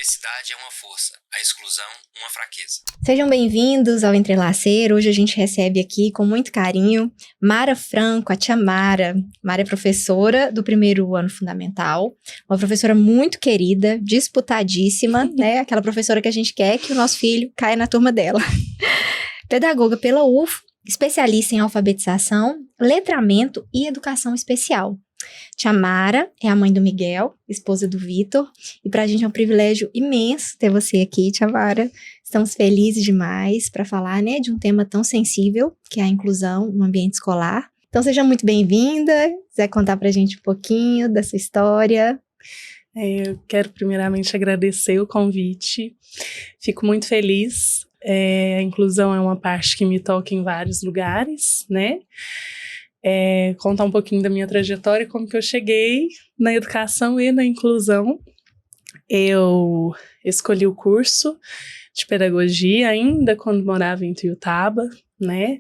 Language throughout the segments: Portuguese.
diversidade é uma força, a exclusão uma fraqueza. Sejam bem-vindos ao Entrelacer. Hoje a gente recebe aqui com muito carinho Mara Franco, a tia Mara. Mara é professora do primeiro ano fundamental, uma professora muito querida, disputadíssima, né? Aquela professora que a gente quer que o nosso filho caia na turma dela. Pedagoga pela UFO, especialista em alfabetização, letramento e educação especial. Tia Mara é a mãe do Miguel, esposa do Vitor, e pra gente é um privilégio imenso ter você aqui, tia Mara. Estamos felizes demais para falar, né, de um tema tão sensível, que é a inclusão no ambiente escolar. Então seja muito bem-vinda, quiser contar pra gente um pouquinho da sua história. Eu quero primeiramente agradecer o convite, fico muito feliz. A inclusão é uma parte que me toca em vários lugares, né? Contar um pouquinho da minha trajetória, como que eu cheguei na educação e na inclusão. Eu escolhi o curso de pedagogia ainda quando morava em Tuiutaba, né?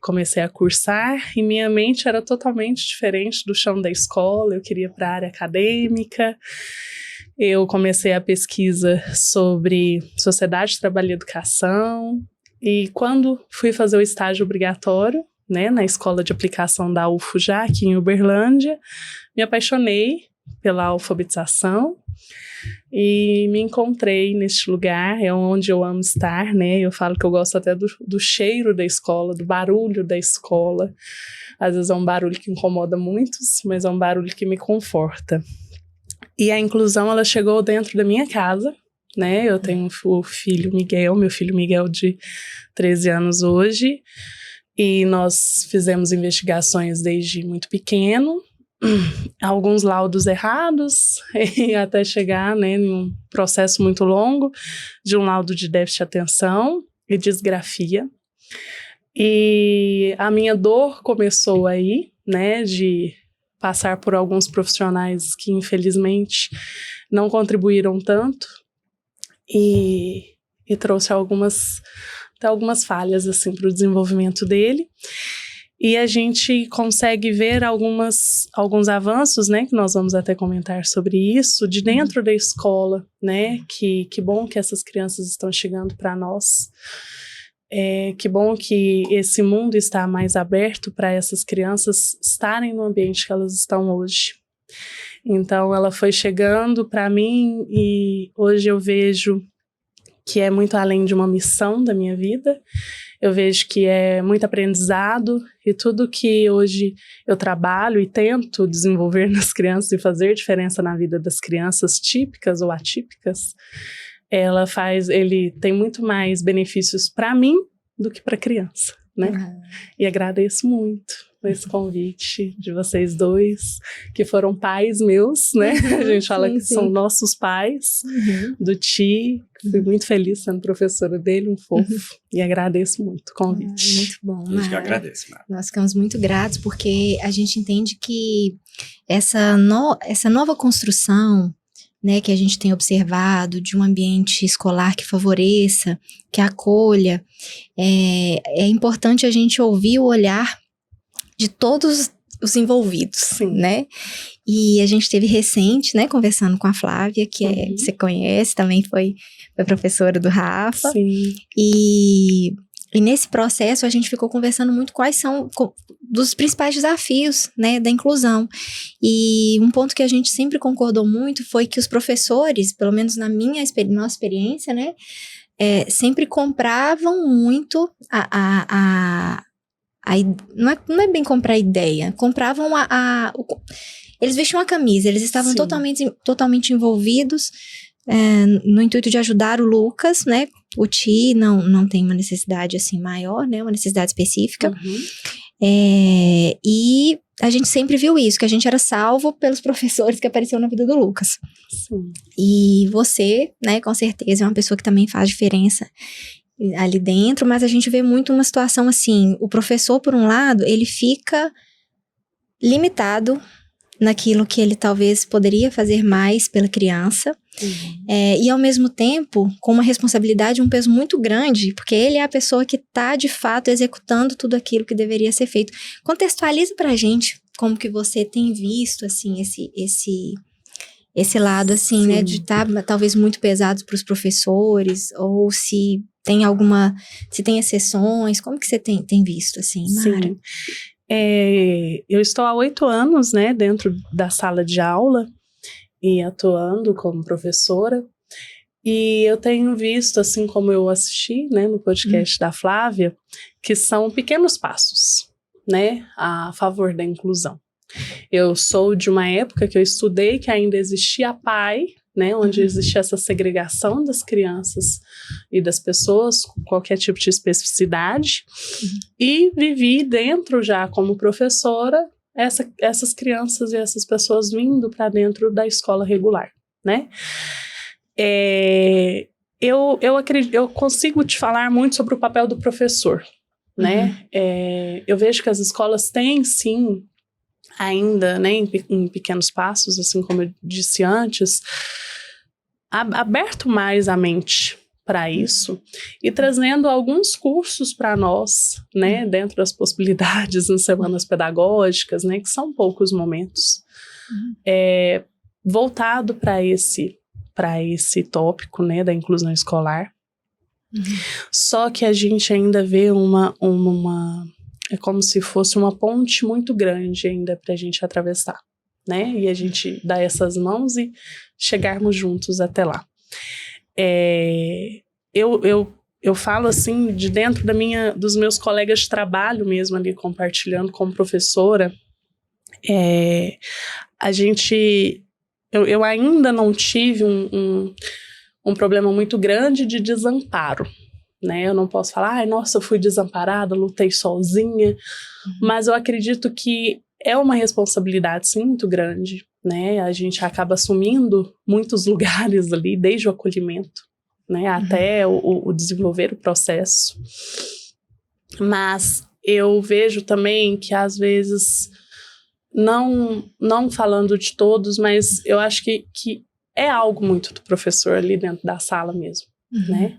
Comecei a cursar e minha mente era totalmente diferente do chão da escola, eu queria ir para a área acadêmica. Eu comecei a pesquisa sobre sociedade, trabalho e educação, e quando fui fazer o estágio obrigatório, né, na escola de aplicação da UFO já aqui em Uberlândia, me apaixonei pela alfabetização e me encontrei neste lugar, é onde eu amo estar, né? Eu falo que eu gosto até do cheiro da escola, do barulho da escola. Às vezes é um barulho que incomoda muitos, mas é um barulho que me conforta. E a inclusão, ela chegou dentro da minha casa, né? Eu tenho o filho Miguel, meu filho Miguel de 13 anos hoje, e nós fizemos investigações desde muito pequeno, alguns laudos errados, e até chegar, né, num processo muito longo de um laudo de déficit de atenção e disgrafia. E a minha dor começou aí, né, de passar por alguns profissionais que infelizmente não contribuíram tanto e trouxe algumas falhas assim, para o desenvolvimento dele. E a gente consegue ver alguns avanços, né, que nós vamos até comentar sobre isso, de dentro da escola, né, que bom que essas crianças estão chegando para nós. Que bom que esse mundo está mais aberto para essas crianças estarem no ambiente que elas estão hoje. Então, ela foi chegando para mim e hoje eu vejo que é muito além de uma missão da minha vida. Eu vejo que é muito aprendizado e tudo que hoje eu trabalho e tento desenvolver nas crianças e fazer diferença na vida das crianças típicas ou atípicas, ele tem muito mais benefícios para mim do que para a criança, né? E agradeço muito esse convite de vocês dois, que foram pais meus, né? A gente fala que são nossos pais, do Ti. Fui muito feliz sendo professora dele, um fofo, e agradeço muito o convite. Muito bom, Mara. Isso que eu agradeço, Mara. Nós ficamos muito gratos, porque a gente entende que essa nova construção, né, que a gente tem observado de um ambiente escolar que favoreça, que acolha, é importante a gente ouvir o olhar de todos os envolvidos, sim, né? E a gente teve recente, né, conversando com a Flávia, que você conhece, também foi professora do Rafa. Sim. E nesse processo a gente ficou conversando muito quais são dos principais desafios, né, da inclusão. E um ponto que a gente sempre concordou muito foi que os professores, pelo menos na nossa experiência, né, sempre compravam muito não é bem comprar ideia, compravam eles vestiam a camisa, eles estavam totalmente envolvidos no intuito de ajudar o Lucas, né? O Ti não tem uma necessidade assim maior, né? Uma necessidade específica. E a gente sempre viu isso, que a gente era salvo pelos professores que apareciam na vida do Lucas. Sim. E você, né, com certeza é uma pessoa que também faz diferença ali dentro, mas a gente vê muito uma situação assim, o professor, por um lado, ele fica limitado naquilo que ele talvez poderia fazer mais pela criança, e ao mesmo tempo, com uma responsabilidade, um peso muito grande, porque ele é a pessoa que está, de fato, executando tudo aquilo que deveria ser feito. Contextualiza pra gente como que você tem visto, assim, esse lado, assim, Sim. né, de estar talvez muito pesados para os professores, ou se tem se tem exceções, como que você tem visto, assim, Mara? Sim. Eu estou há 8 anos, né, dentro da sala de aula e atuando como professora. E eu tenho visto, assim como eu assisti, né, no podcast da Flávia, que são pequenos passos, né, a favor da inclusão. Eu sou de uma época que eu estudei que ainda existia a PAI, né, onde existia essa segregação das crianças e das pessoas com qualquer tipo de especificidade, e vivi dentro já como professora essas crianças e essas pessoas vindo para dentro da escola regular, né? Eu acredito, eu consigo te falar muito sobre o papel do professor, né? Eu vejo que as escolas têm, sim, ainda, né, em pequenos passos, assim como eu disse antes, aberto mais a mente para isso e trazendo alguns cursos para nós, né, dentro das possibilidades nas semanas pedagógicas, né, que são poucos momentos, voltado para esse tópico, né, da inclusão escolar. Só que a gente ainda vê é como se fosse uma ponte muito grande ainda para a gente atravessar, né? E a gente dar essas mãos e chegarmos juntos até lá. Eu falo assim, de dentro dos meus colegas de trabalho mesmo ali, compartilhando como professora, eu ainda não tive um problema muito grande de desamparo, né? Eu não posso falar, nossa, eu fui desamparada, lutei sozinha, mas eu acredito que é uma responsabilidade, sim, muito grande, né? A gente acaba assumindo muitos lugares ali, desde o acolhimento, né, até o desenvolver o processo. Mas eu vejo também que, às vezes, não falando de todos, mas eu acho que é algo muito do professor ali dentro da sala mesmo, né?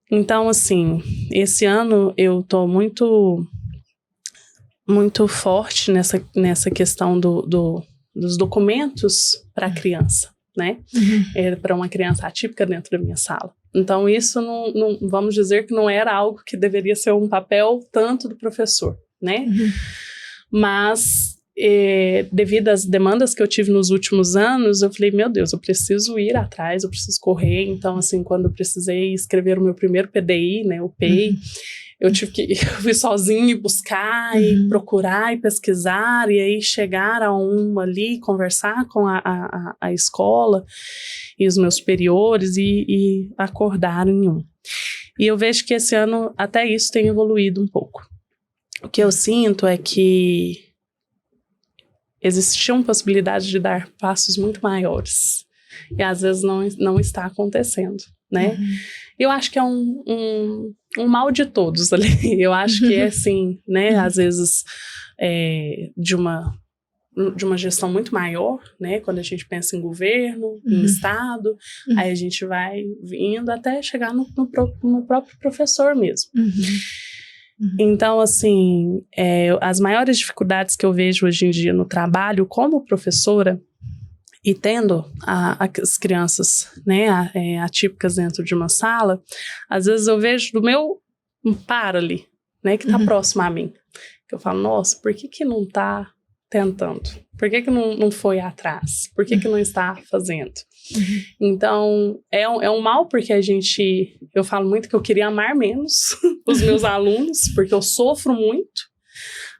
Então, assim, esse ano eu tô muito forte nessa questão dos documentos para a criança, né? Para uma criança atípica dentro da minha sala. Então, isso não vamos dizer que não era algo que deveria ser um papel tanto do professor, né? Mas, devido às demandas que eu tive nos últimos anos, eu falei, meu Deus, eu preciso ir atrás, eu preciso correr. Então, assim, quando eu precisei escrever o meu primeiro PDI, né, o PEI, eu fui sozinha e buscar e procurar e pesquisar, e aí chegar a ali, conversar com a escola e os meus superiores e acordar em um. E eu vejo que esse ano até isso tem evoluído um pouco. O que eu sinto é que existiam possibilidades de dar passos muito maiores. E às vezes não está acontecendo, né? Eu acho que é um mal de todos ali. Eu acho que é assim, né? Às vezes de uma gestão muito maior, né? Quando a gente pensa em governo, em Estado, aí a gente vai indo até chegar no próprio professor mesmo. Então, assim, as maiores dificuldades que eu vejo hoje em dia no trabalho como professora e tendo as crianças, né, atípicas dentro de uma sala, às vezes eu vejo do meu par ali, né, que tá próximo a mim. Que eu falo, nossa, por que não tá tentando? Por que não foi atrás? Por que não está fazendo? Então, é um mal porque eu falo muito que eu queria amar menos os meus alunos, porque eu sofro muito,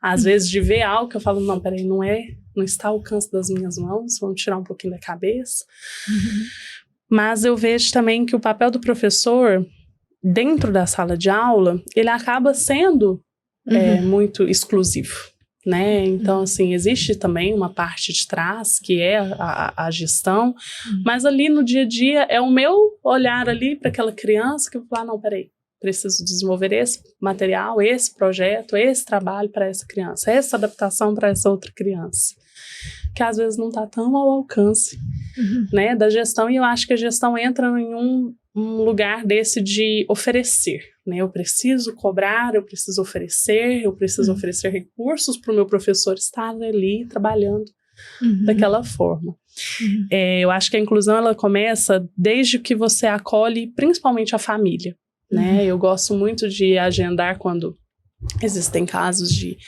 às vezes, de ver algo que eu falo, não, peraí, não está ao alcance das minhas mãos, vamos tirar um pouquinho da cabeça. Mas eu vejo também que o papel do professor, dentro da sala de aula, ele acaba sendo muito exclusivo, né? Então, assim, existe também uma parte de trás, que é a gestão, mas ali no dia a dia é o meu olhar ali para aquela criança que eu vou falar, não, peraí, preciso desenvolver esse material, esse projeto, esse trabalho para essa criança, essa adaptação para essa outra criança, que às vezes não está tão ao alcance, né, da gestão, e eu acho que a gestão entra em um lugar desse de oferecer, né, eu preciso cobrar, eu preciso oferecer recursos para o meu professor estar ali trabalhando daquela forma. Eu acho que a inclusão, ela começa desde que você acolhe principalmente a família, né? Eu gosto muito de agendar quando existem casos de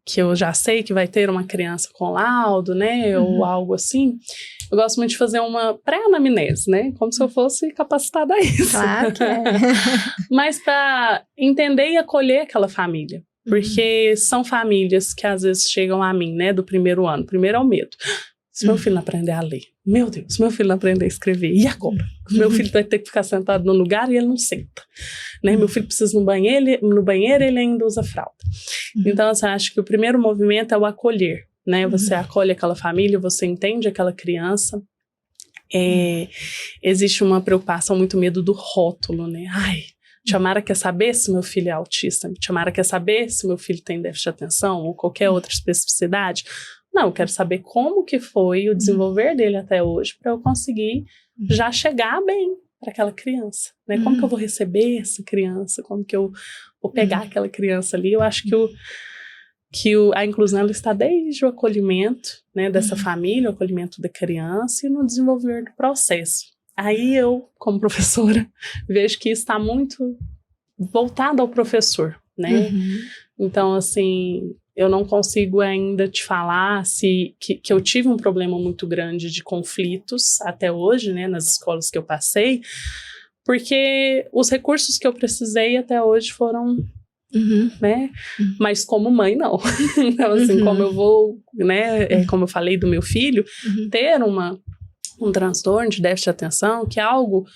que eu já sei que vai ter uma criança com laudo, né, ou algo assim. Eu gosto muito de fazer uma pré-anamnese, né, como se eu fosse capacitada a isso. Claro que é. Mas para entender e acolher aquela família. Porque são famílias que às vezes chegam a mim, né, do primeiro ano. Primeiro é o medo. Se meu filho não aprender a ler, meu Deus, se meu filho não aprender a escrever, e agora? Meu filho vai ter que ficar sentado no lugar e ele não senta. Né? Meu filho precisa ir no banheiro, ele ainda usa fralda. Então, assim, acho que o primeiro movimento é o acolher, né? Você acolhe aquela família, você entende aquela criança. Existe uma preocupação, muito medo do rótulo, né? Ai, Tia Mara quer saber se meu filho é autista, Tia Mara quer saber se meu filho tem déficit de atenção ou qualquer outra especificidade. Não, eu quero saber como que foi o desenvolver dele até hoje para eu conseguir já chegar bem para aquela criança, né? Como que eu vou receber essa criança? Como que eu vou pegar aquela criança ali? Eu acho que a inclusão, ela está desde o acolhimento, né, dessa família, o acolhimento da criança e no desenvolver do processo. Aí eu, como professora, vejo que está muito voltado ao professor, né? Então, assim, eu não consigo ainda te falar que eu tive um problema muito grande de conflitos até hoje, né, nas escolas que eu passei, porque os recursos que eu precisei até hoje foram, né, mas como mãe, não. Então, assim, como eu vou, né, como eu falei do meu filho, ter um transtorno de déficit de atenção, que é algo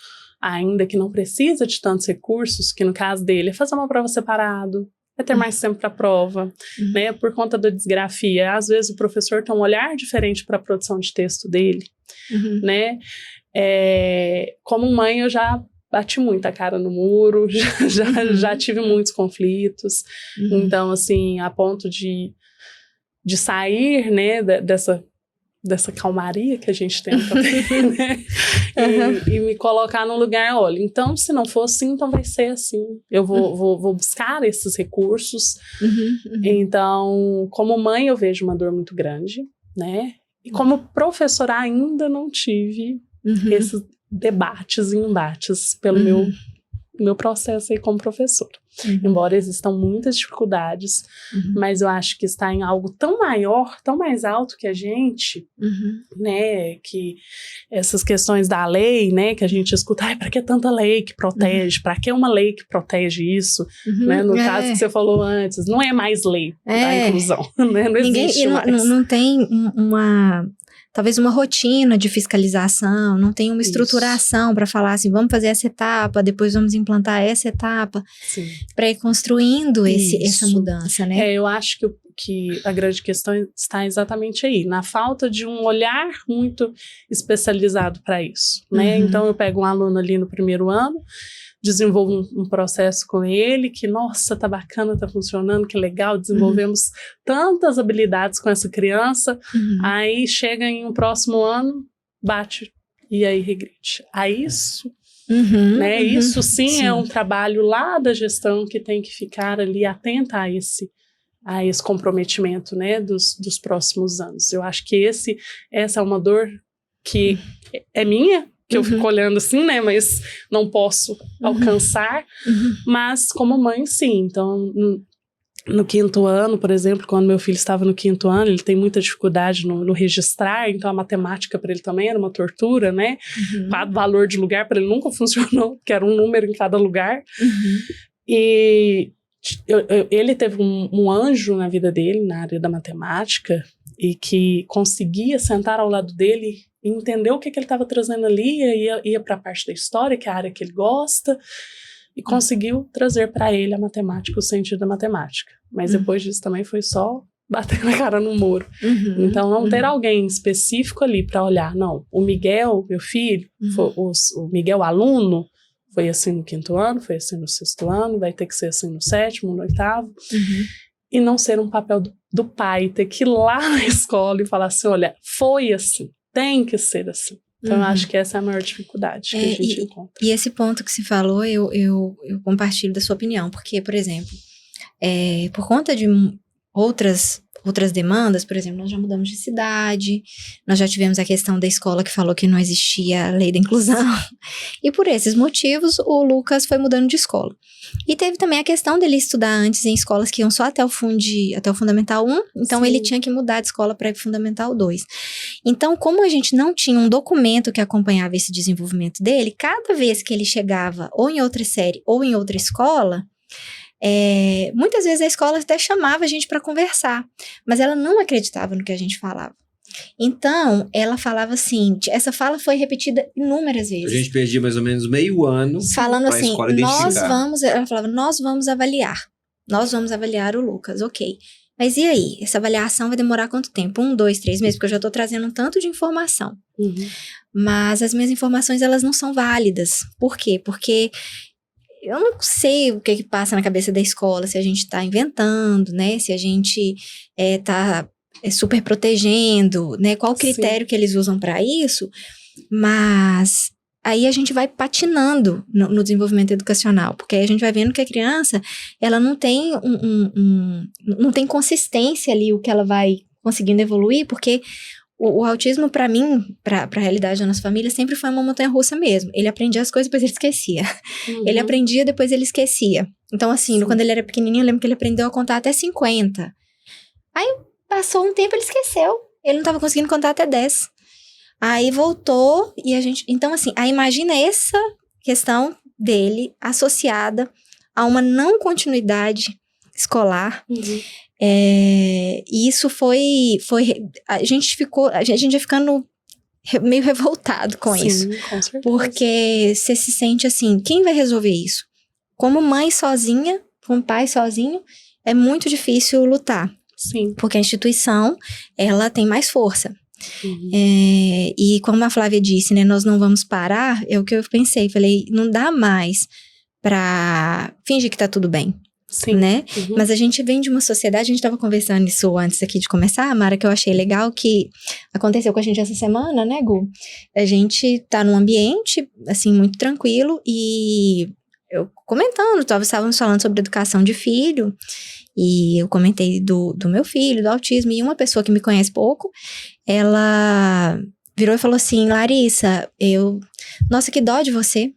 ainda que não precisa de tantos recursos, que no caso dele é fazer uma prova separado, é ter mais tempo para a prova, né? Por conta da disgrafia. Às vezes o professor tem um olhar diferente para a produção de texto dele, né? Como mãe, eu já bati muito a cara no muro, já tive muitos conflitos. Então, assim, a ponto de sair, né, dessa calmaria que a gente tenta ter, né? E me colocar num lugar, olha, então se não for assim, então vai ser assim. Eu vou buscar esses recursos. Então, como mãe, eu vejo uma dor muito grande, né? E como professora, ainda não tive esses debates e embates pelo meu processo aí como professora. Embora existam muitas dificuldades, mas eu acho que está em algo tão maior, tão mais alto que a gente, né, que essas questões da lei, né, que a gente escuta, ai, para que tanta lei que protege, para que uma lei que protege isso, né, no caso que você falou antes, não é mais lei da inclusão, né, não existe mais. Não tem talvez uma rotina de fiscalização, não tem uma estruturação para falar assim, vamos fazer essa etapa, depois vamos implantar essa etapa, para ir construindo essa mudança, né? Eu acho que a grande questão está exatamente aí, na falta de um olhar muito especializado para isso, né? Então eu pego um aluno ali no primeiro ano, desenvolvo um processo com ele que, nossa, tá bacana, tá funcionando, que legal, desenvolvemos tantas habilidades com essa criança, aí chega em um próximo ano, bate, e aí regride. Aí isso, né, isso sim é um trabalho lá da gestão que tem que ficar ali atenta a esse comprometimento, né, dos próximos anos. Eu acho que essa é uma dor que é minha, que eu fico olhando assim, né, mas não posso alcançar, mas como mãe, sim. Então, no 5º ano, por exemplo, quando meu filho estava no 5º ano, ele tem muita dificuldade no registrar, então a matemática para ele também era uma tortura, né, o valor de lugar para ele nunca funcionou, porque era um número em cada lugar, e ele teve um anjo na vida dele, na área da matemática, e que conseguia sentar ao lado dele e entender o que ele estava trazendo ali, ia para a parte da história, que é a área que ele gosta, e conseguiu trazer para ele a matemática, o sentido da matemática. Mas depois disso também foi só bater na cara no muro. Então, não ter alguém específico ali para olhar, não, o Miguel, meu filho, o Miguel aluno, foi assim no 5º ano, foi assim no 6º ano, vai ter que ser assim no 7º, no 8º. E não ser um papel do pai, ter que ir lá na escola e falar assim, olha, foi assim, tem que ser assim. Então, eu acho que essa é a maior dificuldade que a gente encontra. E esse ponto que se falou, eu compartilho da sua opinião, porque, por exemplo, por conta de outras outras demandas, por exemplo, nós já mudamos de cidade, nós já tivemos a questão da escola que falou que não existia a lei da inclusão, e por esses motivos o Lucas foi mudando de escola. E teve também a questão dele estudar antes em escolas que iam só até o Fundamental 1, então Sim. ele tinha que mudar de escola para o Fundamental 2. Então, como a gente não tinha um documento que acompanhava esse desenvolvimento dele, cada vez que ele chegava ou em outra série ou em outra escola, muitas vezes a escola até chamava a gente para conversar, mas ela não acreditava no que a gente falava. Então, ela falava assim, essa fala foi repetida inúmeras A vezes. gente perdia mais ou menos meio ano Falando pra assim, escola identificar. ela falava, nós vamos avaliar o Lucas, ok. Mas e aí? Essa avaliação vai demorar quanto tempo? 1, 2, 3 meses? Porque eu já tô trazendo um tanto de informação. Uhum. Mas as minhas informações, elas não são válidas. Por quê? Porque eu não sei o que passa na cabeça da escola, se a gente tá inventando, né? Se a gente tá super protegendo, né? Qual o critério que eles usam para isso? Mas aí a gente vai patinando no desenvolvimento educacional, porque aí a gente vai vendo que a criança, ela não tem não tem consistência ali, o que ela vai conseguindo evoluir, porque o autismo, para mim, para a realidade da nossa família, sempre foi uma montanha-russa mesmo. Ele aprendia as coisas, depois ele esquecia. Uhum. Ele aprendia, depois ele esquecia. Então, assim, quando ele era pequenininho, eu lembro que ele aprendeu a contar até 50. Aí, passou um tempo, ele esqueceu. Ele não estava conseguindo contar até 10. Aí, voltou e a gente... Então, assim, aí imagina essa questão dele associada a uma não continuidade escolar. Uhum. E isso foi a gente ia ficando meio revoltado com isso. Com certeza. Porque você se sente assim, quem vai resolver isso? Como mãe sozinha, como pai sozinho, é muito difícil lutar. Sim. Porque a instituição, ela tem mais força. Uhum. E como a Flávia disse, né, nós não vamos parar, é o que eu pensei. Falei, não dá mais pra fingir que tá tudo bem. Sim. Né? Uhum. Mas a gente vem de uma sociedade, a gente estava conversando isso antes aqui de começar, Mara, que eu achei legal, que aconteceu com a gente essa semana, né, Gu? A gente tá num ambiente, assim, muito tranquilo, e eu comentando, estávamos falando sobre educação de filho, e eu comentei do meu filho, do autismo, e uma pessoa que me conhece pouco, ela virou e falou assim, Larissa, nossa, que dó de você.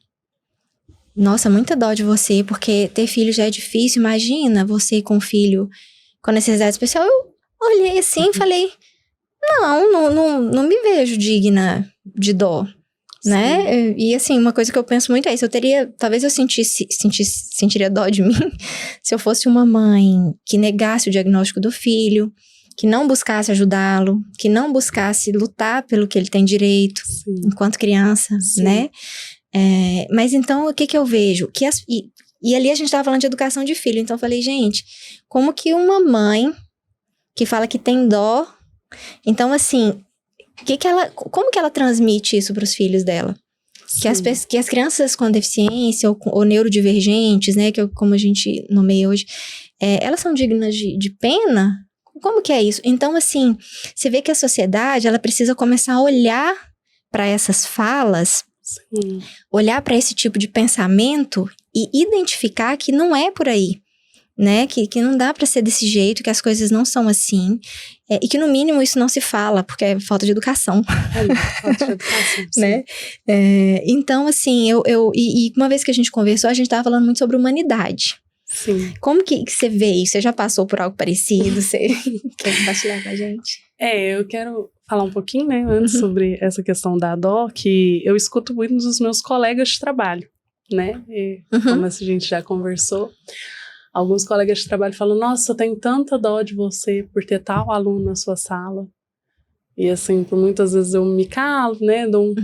Nossa, muita dó de você, porque ter filho já é difícil. Imagina você com um filho com necessidade especial. Eu olhei assim e falei, não me vejo digna de dó, né? E assim, uma coisa que eu penso muito é isso. Talvez eu sentiria dó de mim se eu fosse uma mãe que negasse o diagnóstico do filho, que não buscasse ajudá-lo, que não buscasse lutar pelo que ele tem direito enquanto criança, né? Mas então, o que eu vejo? E ali a gente estava falando de educação de filho. Então eu falei, gente, como que uma mãe que fala que tem dó... Então, assim, como que ela transmite isso para os filhos dela? Que as crianças com deficiência ou neurodivergentes, né, como a gente nomeia hoje, elas são dignas de pena? Como que é isso? Então, assim, você vê que a sociedade, ela precisa começar a olhar para essas falas... Sim. Olhar para esse tipo de pensamento e identificar que não é por aí, né? Que não dá para ser desse jeito, que as coisas não são assim, e que no mínimo isso não se fala, porque é falta de educação. Falta de educação, sim. Né? Então, assim, e uma vez que a gente conversou, a gente estava falando muito sobre humanidade. Sim. Como que você vê isso? Você já passou por algo parecido? Você quer compartilhar com a gente? Eu quero falar um pouquinho, né, antes sobre essa questão da dó, que eu escuto muito dos meus colegas de trabalho, né? E como a gente já conversou, alguns colegas de trabalho falam, nossa, eu tenho tanta dó de você por ter tal aluno na sua sala. E assim, por muitas vezes eu me calo, né, dou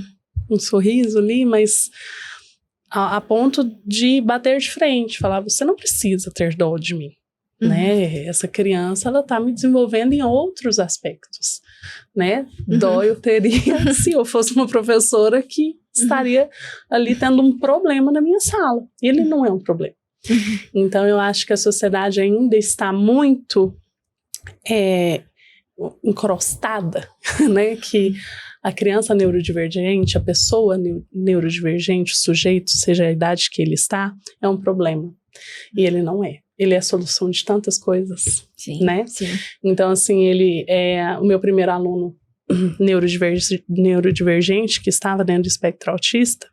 um sorriso ali, mas a ponto de bater de frente, falar, você não precisa ter dó de mim. Né? Essa criança, ela tá me desenvolvendo em outros aspectos, né? Dó eu teria se eu fosse uma professora que estaria ali tendo um problema na minha sala. E ele não é um problema. Então, eu acho que a sociedade ainda está muito encrostada, né? Que a criança neurodivergente, a pessoa neurodivergente, o sujeito, seja a idade que ele está, é um problema. E ele não é. ele é a solução de tantas coisas, Sim, né? sim. Então, assim, ele é o meu primeiro aluno neurodivergente que estava dentro do espectro autista.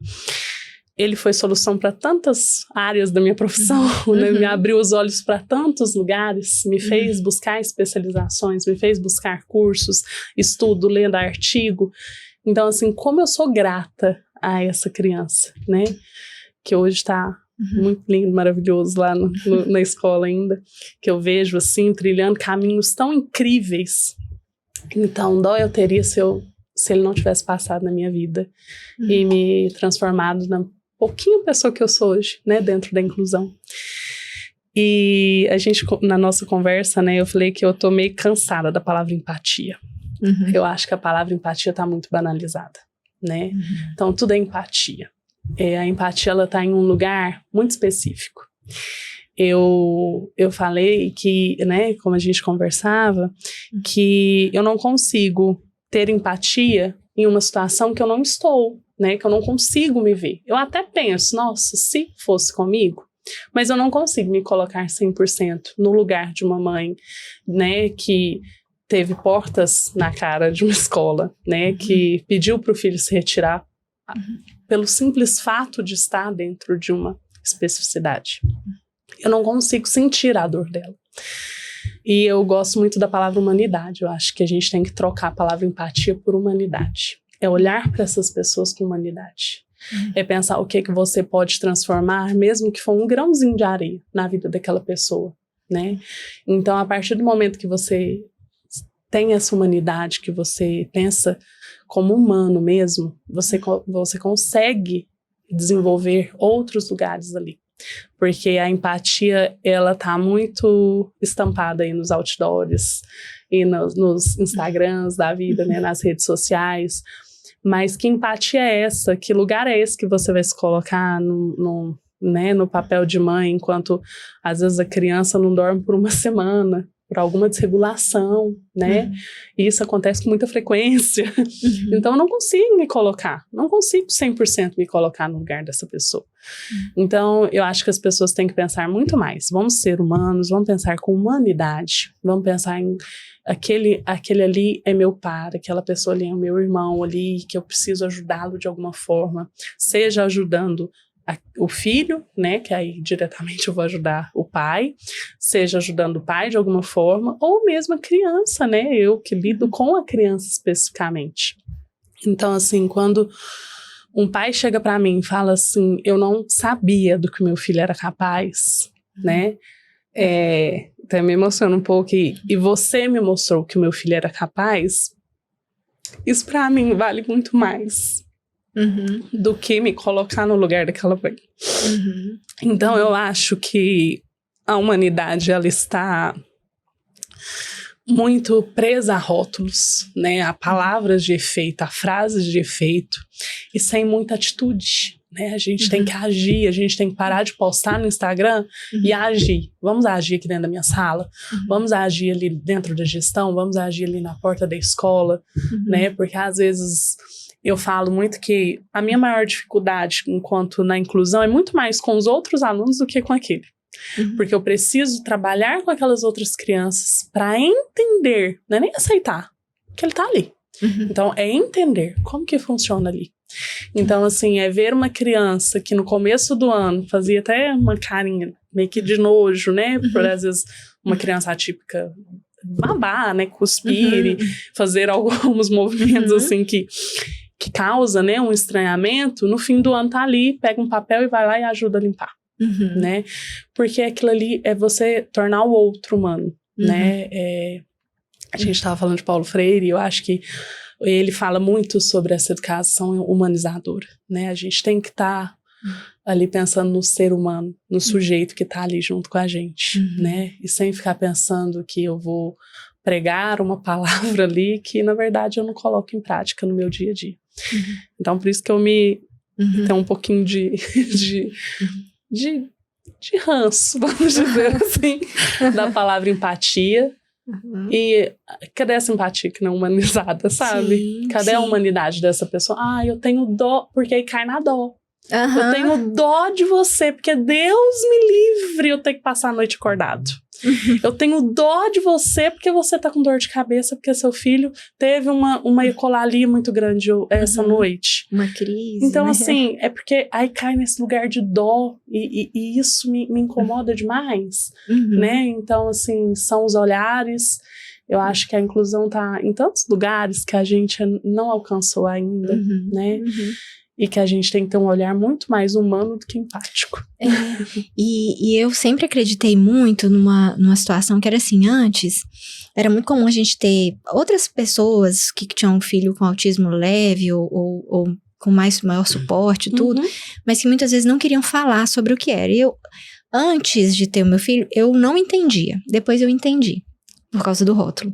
Ele foi solução para tantas áreas da minha profissão, né? Me abriu os olhos para tantos lugares, me fez buscar especializações, me fez buscar cursos, estudo, lendo artigo. Então, assim, como eu sou grata a essa criança, né? Que hoje está muito lindo, maravilhoso lá na escola ainda, que eu vejo, assim, trilhando caminhos tão incríveis. Então, dó eu teria se ele não tivesse passado na minha vida e me transformado na pouquinho pessoa que eu sou hoje, né, dentro da inclusão. E a gente, na nossa conversa, né, eu falei que eu tô meio cansada da palavra empatia. Eu acho que a palavra empatia tá muito banalizada, né? Então, tudo é empatia. A empatia, ela tá em um lugar muito específico. Eu falei que, né, como a gente conversava, que eu não consigo ter empatia em uma situação que eu não estou, né, que eu não consigo me ver. Eu até penso, nossa, se fosse comigo, mas eu não consigo me colocar 100% no lugar de uma mãe, né, que teve portas na cara de uma escola, né, que pediu para o filho se retirar pelo simples fato de estar dentro de uma especificidade. Eu não consigo sentir a dor dela. E eu gosto muito da palavra humanidade. Eu acho que a gente tem que trocar a palavra empatia por humanidade. É olhar para essas pessoas com humanidade. É pensar o que você pode transformar, mesmo que for um grãozinho de areia na vida daquela pessoa, né? Então, a partir do momento que você tem essa humanidade, que você pensa como humano mesmo, você consegue desenvolver outros lugares ali. Porque a empatia, ela tá muito estampada aí nos outdoors e nos Instagrams da vida, né, nas redes sociais. Mas que empatia é essa? Que lugar é esse que você vai se colocar no papel de mãe, enquanto às vezes a criança não dorme por uma semana, por alguma desregulação, né? E isso acontece com muita frequência. Então eu não consigo me colocar, não consigo 100% me colocar no lugar dessa pessoa. Então eu acho que as pessoas têm que pensar muito mais. Vamos ser humanos, vamos pensar com humanidade, vamos pensar em aquele ali é meu par, aquela pessoa ali é o meu irmão ali, que eu preciso ajudá-lo de alguma forma, seja ajudando o filho, né, que aí diretamente eu vou ajudar o pai, seja ajudando o pai de alguma forma, ou mesmo a criança, né, eu que lido com a criança especificamente. Então, assim, quando um pai chega para mim e fala assim, eu não sabia do que meu filho era capaz, né, até me emociona um pouco, e você me mostrou que o meu filho era capaz, isso para mim vale muito mais. Do que me colocar no lugar daquela mãe. Então eu acho que a humanidade, ela está muito presa a rótulos, né, a palavras de efeito, a frases de efeito, e sem muita atitude, né? A gente tem que agir, a gente tem que parar de postar no Instagram e agir. Vamos agir aqui dentro da minha sala, vamos agir ali dentro da gestão, vamos agir ali na porta da escola, né? Porque às vezes eu falo muito que a minha maior dificuldade enquanto na inclusão é muito mais com os outros alunos do que com aquele. Porque eu preciso trabalhar com aquelas outras crianças para entender, não é nem aceitar, que ele tá ali. Então, é entender como que funciona ali. Então, assim, é ver uma criança que no começo do ano fazia até uma carinha meio que de nojo, né? Por às vezes uma criança atípica babar, né? Cuspir e fazer alguns movimentos assim que causa, né, um estranhamento, no fim do ano tá ali, pega um papel e vai lá e ajuda a limpar, né? Porque aquilo ali é você tornar o outro humano, né? A gente estava falando de Paulo Freire, eu acho que ele fala muito sobre essa educação humanizadora, né? A gente tem que estar ali pensando no ser humano, no sujeito que tá ali junto com a gente, né? E sem ficar pensando que eu vou pregar uma palavra ali que, na verdade, eu não coloco em prática no meu dia a dia. Então, por isso que eu tenho um pouquinho de ranço, vamos dizer assim, da palavra empatia. E cadê essa empatia que não é humanizada, sabe? Cadê a humanidade dessa pessoa? Eu tenho dó, porque aí cai na dó. Eu tenho dó de você, porque Deus me livre eu ter que passar a noite acordado. Eu tenho dó de você porque você tá com dor de cabeça, porque seu filho teve uma ecolalia muito grande essa noite. Uma crise, Então, né? assim, é porque aí cai nesse lugar de dó e isso me incomoda demais, né? Então, assim, são os olhares. Eu acho que a inclusão tá em tantos lugares que a gente não alcançou ainda, né? E que a gente tem que ter um olhar muito mais humano do que empático. E eu sempre acreditei muito numa situação que era assim, antes, era muito comum a gente ter outras pessoas que tinham um filho com autismo leve ou com maior suporte e tudo, mas que muitas vezes não queriam falar sobre o que era. E eu, antes de ter o meu filho, eu não entendia. Depois eu entendi, por causa do rótulo.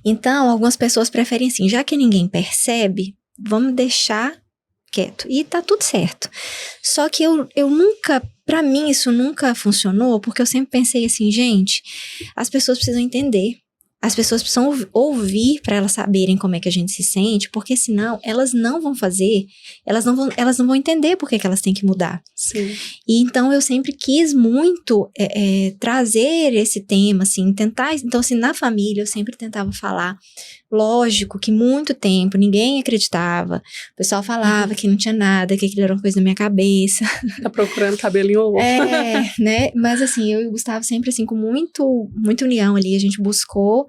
Então, algumas pessoas preferem assim, já que ninguém percebe, vamos deixar quieto. E tá tudo certo. Só que eu nunca, pra mim isso nunca funcionou, porque eu sempre pensei assim, gente, as pessoas precisam entender. As pessoas precisam ouvir para elas saberem como é que a gente se sente, porque senão elas não vão fazer, elas não vão entender por que elas têm que mudar. Sim. E então eu sempre quis muito trazer esse tema, assim, tentar. Então, assim, na família eu sempre tentava falar. Lógico que muito tempo ninguém acreditava. O pessoal falava que não tinha nada, que aquilo era uma coisa da minha cabeça. Tá procurando cabelinho ovo. Né? Mas assim, eu e o Gustavo sempre assim, com muita união ali, a gente buscou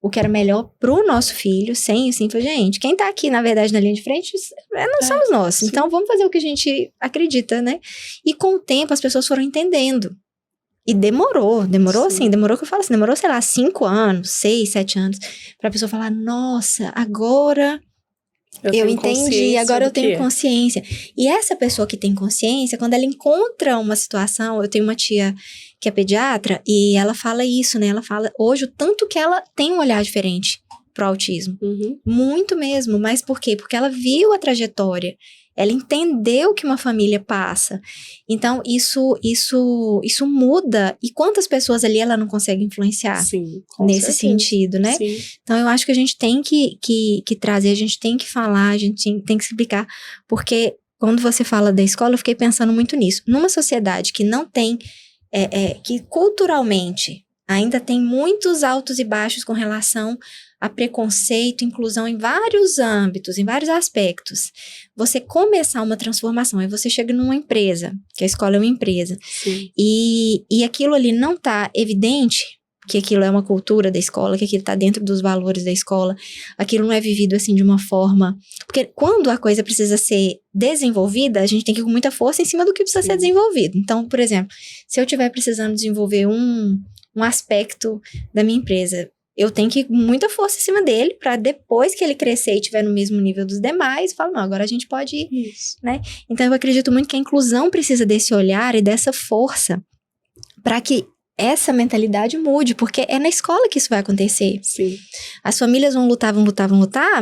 o que era melhor pro nosso filho, sem assim, falei, gente, quem tá aqui, na verdade, na linha de frente, não somos nós. Sim. Então, vamos fazer o que a gente acredita, né? E com o tempo, as pessoas foram entendendo. E demorou assim, demorou que eu falo assim, demorou, sei lá, 5 anos, 6, 7 anos, pra pessoa falar, nossa, agora eu entendi, agora eu tenho consciência. E essa pessoa que tem consciência, quando ela encontra uma situação, eu tenho uma tia que é pediatra, e ela fala isso, né, ela fala hoje o tanto que ela tem um olhar diferente pro autismo. Muito mesmo, mas por quê? Porque ela viu a trajetória. Ela entendeu que uma família passa. Então, isso muda. E quantas pessoas ali ela não consegue influenciar? Sim, nesse sentido, né? Sim. Então, eu acho que a gente tem que trazer, a gente tem que falar, a gente tem que explicar. Porque quando você fala da escola, eu fiquei pensando muito nisso. Numa sociedade que não tem, que culturalmente ainda tem muitos altos e baixos com relação a preconceito, inclusão em vários âmbitos, em vários aspectos. Você começar uma transformação, aí você chega numa empresa, que a escola é uma empresa, e aquilo ali não tá evidente, que aquilo é uma cultura da escola, que aquilo tá dentro dos valores da escola, aquilo não é vivido assim de uma forma... Porque quando a coisa precisa ser desenvolvida, a gente tem que ir com muita força em cima do que precisa ser desenvolvido. Então, por exemplo, se eu estiver precisando desenvolver um aspecto da minha empresa, eu tenho que ir com muita força em cima dele, para depois que ele crescer e estiver no mesmo nível dos demais, falar, não, agora a gente pode ir, né? Então, eu acredito muito que a inclusão precisa desse olhar e dessa força para que essa mentalidade mude, porque é na escola que isso vai acontecer. Sim. As famílias vão lutar,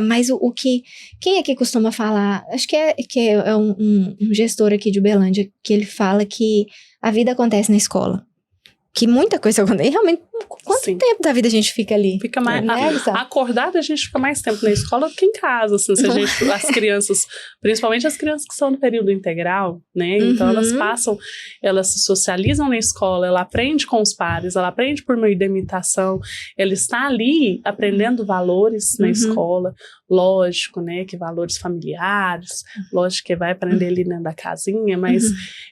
mas quem é que costuma falar? Acho que é um gestor aqui de Uberlândia, que ele fala que a vida acontece na escola. Que muita coisa acontece. E realmente, quanto tempo da vida a gente fica ali? Fica mais... Acordada, a gente fica mais tempo na escola do que em casa, assim, se a gente, as crianças, principalmente as crianças que são no período integral, né? Então, elas se socializam na escola, ela aprende com os pares, ela aprende por meio da imitação, ela está ali aprendendo valores na escola, lógico, né, que valores familiares, lógico que vai aprender ali dentro da casinha, mas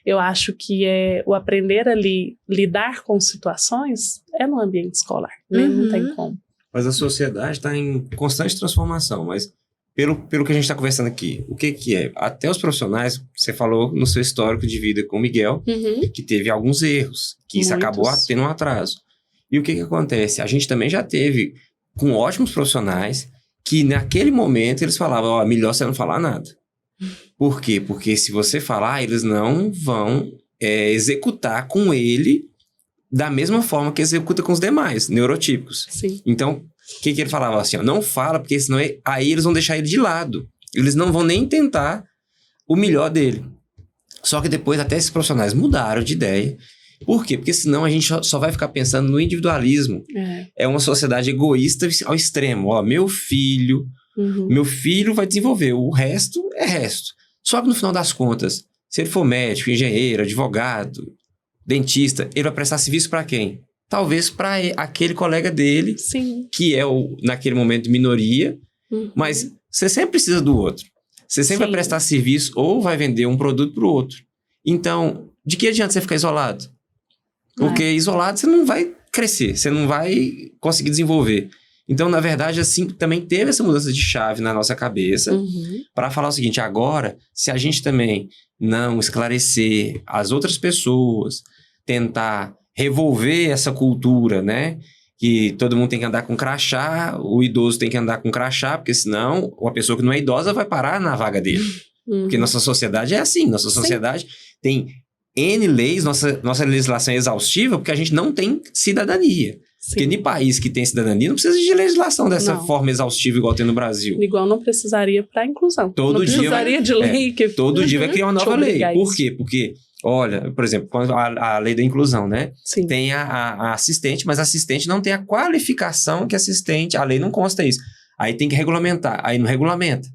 eu acho que o aprender ali, lidar com situações, é no ambiente escolar, né? Não tem como. Mas a sociedade está em constante transformação, mas pelo que a gente está conversando aqui, o que é? Até os profissionais, você falou no seu histórico de vida com o Miguel, que teve alguns erros, que isso acabou tendo um atraso. E o que acontece? A gente também já teve com ótimos profissionais que naquele momento eles falavam, melhor você não falar nada. Por quê? Porque se você falar, eles não vão executar com ele da mesma forma que executa com os demais, neurotípicos. Sim. Então, o que ele falava assim? Não fala, porque senão aí eles vão deixar ele de lado. Eles não vão nem tentar o melhor dele. Só que depois até esses profissionais mudaram de ideia. Por quê? Porque senão a gente só vai ficar pensando no individualismo. É uma sociedade egoísta ao extremo. Meu filho vai desenvolver, o resto é resto. Só que no final das contas, se ele for médico, engenheiro, advogado, dentista, ele vai prestar serviço para quem? Talvez para aquele colega dele, Sim. que é naquele momento minoria, mas você sempre precisa do outro. Você sempre vai prestar serviço ou vai vender um produto para o outro. Então, de que adianta você ficar isolado? Porque isolado você não vai crescer, você não vai conseguir desenvolver. Então, na verdade, assim, também teve essa mudança de chave na nossa cabeça para falar o seguinte, agora, se a gente também não esclarecer as outras pessoas, tentar revolver essa cultura, né? Que todo mundo tem que andar com crachá, o idoso tem que andar com crachá, porque senão uma pessoa que não é idosa vai parar na vaga dele. Porque nossa sociedade é assim, nossa sociedade tem N leis, nossa legislação é exaustiva porque a gente não tem cidadania. Porque em país que tem cidadania não precisa de legislação dessa forma exaustiva igual tem no Brasil. Igual não precisaria para inclusão. Todo não dia precisaria de lei. Todo dia vai criar uma nova lei. Por isso. quê? Porque, olha, por exemplo, a lei da inclusão, né? Sim. Tem a assistente, mas a assistente não tem a qualificação que assistente, a lei não consta isso. Aí tem que regulamentar, aí não regulamenta.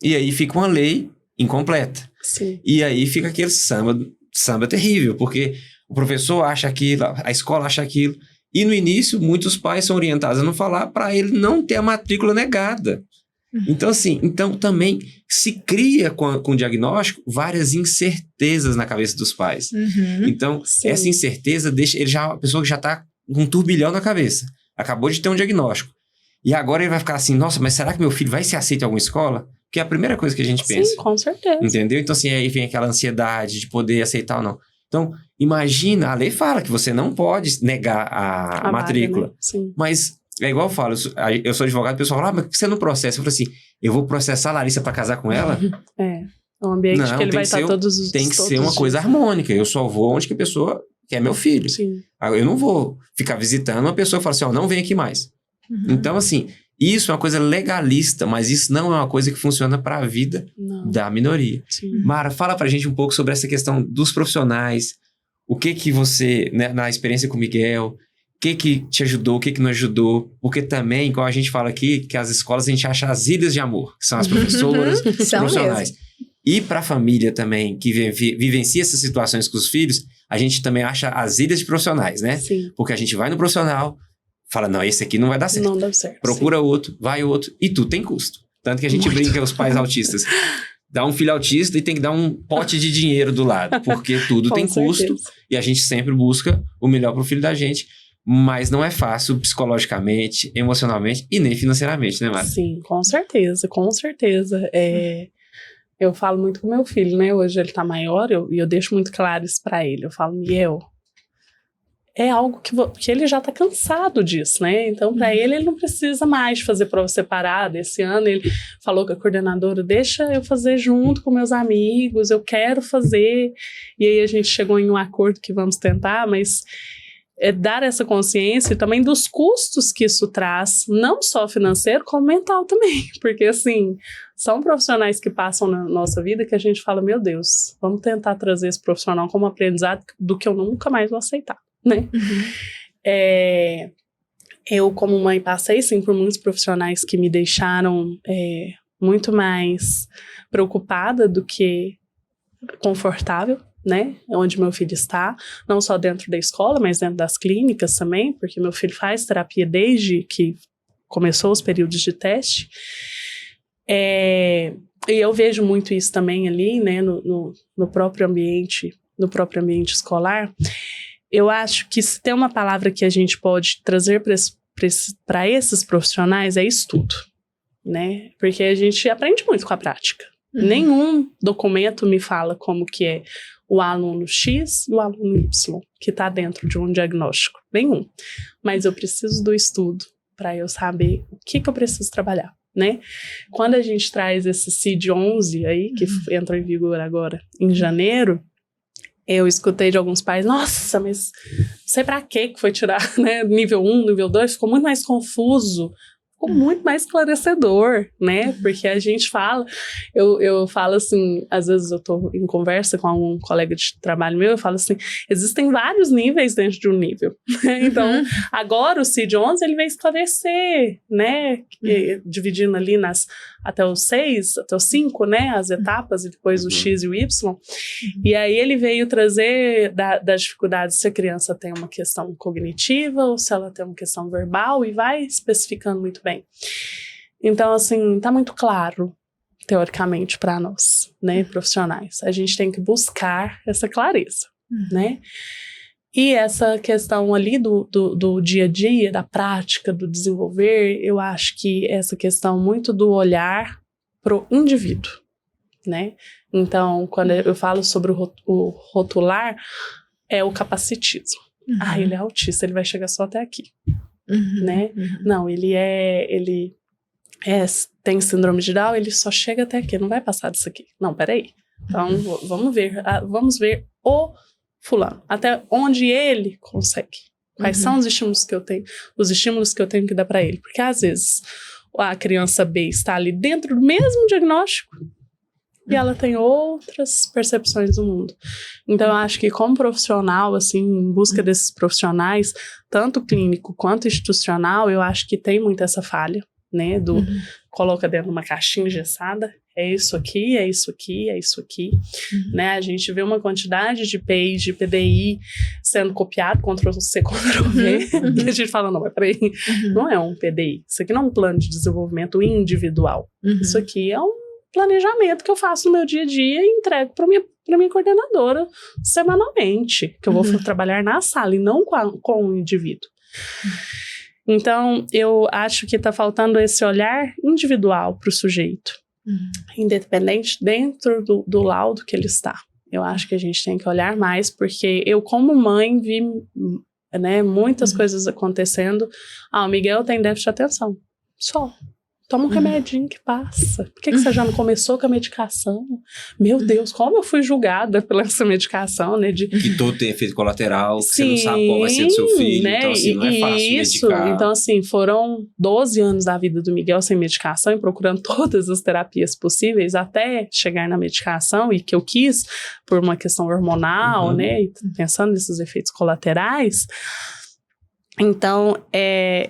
E aí fica uma lei incompleta. Sim. E aí fica aquele samba terrível, porque o professor acha aquilo, a escola acha aquilo. E no início, muitos pais são orientados a não falar para ele não ter a matrícula negada. Então, assim, também se cria com o diagnóstico várias incertezas na cabeça dos pais. Então, essa incerteza deixa a pessoa que já está com um turbilhão na cabeça. Acabou de ter um diagnóstico. E agora ele vai ficar assim, nossa, mas será que meu filho vai ser aceito em alguma escola? Que é a primeira coisa que a gente pensa. Sim, com certeza. Entendeu? Então, assim, aí vem aquela ansiedade de poder aceitar ou não. Então, imagina, a lei fala que você não pode negar a matrícula. Vaga, né? Sim. Mas, é igual eu falo, eu sou advogado, o pessoal fala, mas por que você não processa? Eu falo assim, eu vou processar a Larissa pra casar com ela? É um ambiente que ele vai estar todos os Tem que ser uma coisa harmônica. Eu só vou onde que a pessoa quer meu filho. Sim. Eu não vou ficar visitando uma pessoa e falar assim, não vem aqui mais. Então, assim, isso é uma coisa legalista, mas isso não é uma coisa que funciona para a vida da minoria. Sim. Mara, fala pra gente um pouco sobre essa questão dos profissionais. O que você, né, na experiência com o Miguel, o que te ajudou, o que não ajudou? Porque também, como a gente fala aqui, que as escolas a gente acha as ilhas de amor, que são as professoras, os profissionais. E para a família também, que vivencia essas situações com os filhos, a gente também acha as ilhas de profissionais, né? Sim. Porque a gente vai no profissional, fala, não, esse aqui não vai dar certo. Não dá certo. Procura outro, vai outro, e tudo tem custo. Tanto que a gente brinca, os pais autistas, dá um filho autista e tem que dar um pote de dinheiro do lado, porque tudo tem custo, e a gente sempre busca o melhor pro filho da gente, mas não é fácil psicologicamente, emocionalmente e nem financeiramente, né, Mara? Sim, com certeza, com certeza. Eu falo muito com meu filho, né? Hoje ele tá maior e eu deixo muito claro isso pra ele. Eu falo, Miguel, é algo que ele já tá cansado disso, né? Então, pra ele não precisa mais fazer prova separada. Esse ano ele falou com a coordenadora, deixa eu fazer junto com meus amigos, eu quero fazer. E aí a gente chegou em um acordo que vamos tentar, mas dar essa consciência também dos custos que isso traz, não só financeiro, como mental também. Porque, assim, são profissionais que passam na nossa vida que a gente fala, meu Deus, vamos tentar trazer esse profissional como aprendizado do que eu nunca mais vou aceitar, né? Eu, como mãe, passei, sim, por muitos profissionais que me deixaram muito mais preocupada do que confortável, né, onde meu filho está, não só dentro da escola, mas dentro das clínicas também, porque meu filho faz terapia desde que começou os períodos de teste, e eu vejo muito isso também ali, né, no próprio ambiente escolar. Eu acho que se tem uma palavra que a gente pode trazer para esses profissionais é estudo, né, porque a gente aprende muito com a prática. Nenhum documento me fala como que é o aluno X e o aluno Y, que está dentro de um diagnóstico. Nenhum. Mas eu preciso do estudo para eu saber o que eu preciso trabalhar, né? Quando a gente traz esse CID-11 aí, que entrou em vigor agora em janeiro, eu escutei de alguns pais, nossa, mas não sei para que foi tirar, né? Nível 1, nível 2, ficou muito mais confuso. Ficou muito mais esclarecedor, né? Porque a gente fala, eu falo assim, às vezes eu tô em conversa com algum colega de trabalho meu, eu falo assim, existem vários níveis dentro de um nível. Então, agora o CID-11, ele vai esclarecer, né? Dividindo ali nas até o 6, até o 5, né? As etapas, e depois o X e o Y. E aí ele veio trazer das dificuldades se a criança tem uma questão cognitiva ou se ela tem uma questão verbal, e vai especificando muito bem. Então, assim, tá muito claro, teoricamente, para nós, né, profissionais. A gente tem que buscar essa clareza, né? E essa questão ali do dia a dia, da prática, do desenvolver, eu acho que essa questão muito do olhar pro indivíduo, né? Então, quando eu falo sobre o rotular, é o capacitismo. Ele é autista, ele vai chegar só até aqui, né? Não, ele tem síndrome de Down, ele só chega até aqui, não vai passar disso aqui. Não, peraí. Então, vamos ver o fulano, até onde ele consegue. Quais são os estímulos que eu tenho que dar para ele. Porque, às vezes, a criança B está ali dentro do mesmo diagnóstico e ela tem outras percepções do mundo. Então, eu acho que como profissional, assim, em busca desses profissionais, tanto clínico quanto institucional, eu acho que tem muito essa falha, né, coloca dentro de uma caixinha engessada, é isso aqui, é isso aqui, é isso aqui, né, a gente vê uma quantidade de PIs, de PDI sendo copiado, Ctrl-C, Ctrl-V, e a gente fala, não, mas peraí, não é um PDI, isso aqui não é um plano de desenvolvimento individual, isso aqui é um planejamento que eu faço no meu dia a dia e entrego para minha coordenadora semanalmente, que eu vou trabalhar na sala e não com o indivíduo. Então, eu acho que está faltando esse olhar individual para o sujeito, independente dentro do laudo que ele está. Eu acho que a gente tem que olhar mais, porque eu, como mãe, vi, né, muitas coisas acontecendo. O Miguel tem déficit de atenção. Só. Toma um remedinho que passa. Por que você já não começou com a medicação? Meu Deus, como eu fui julgada pela essa medicação, né? Que todo tem efeito colateral, que você não sabe qual vai ser do seu filho. Né? Então, assim, não é fácil medicar. Então, assim, foram 12 anos da vida do Miguel sem medicação e procurando todas as terapias possíveis até chegar na medicação, e que eu quis por uma questão hormonal, né? E pensando nesses efeitos colaterais. Então,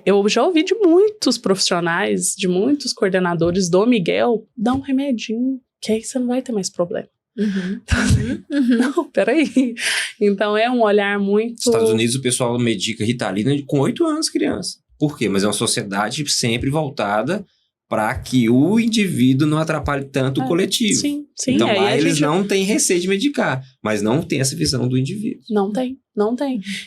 eu já ouvi de muitos profissionais, de muitos coordenadores do Miguel, dá um remedinho, que aí você não vai ter mais problema. Então, assim, não, peraí. Então, é um olhar muito... Nos Estados Unidos, o pessoal medica Ritalina com 8 anos, criança. Por quê? Mas é uma sociedade sempre voltada para que o indivíduo não atrapalhe tanto o coletivo. Sim. Então, lá eles não têm receio de medicar, mas não tem essa visão do indivíduo. Não tem.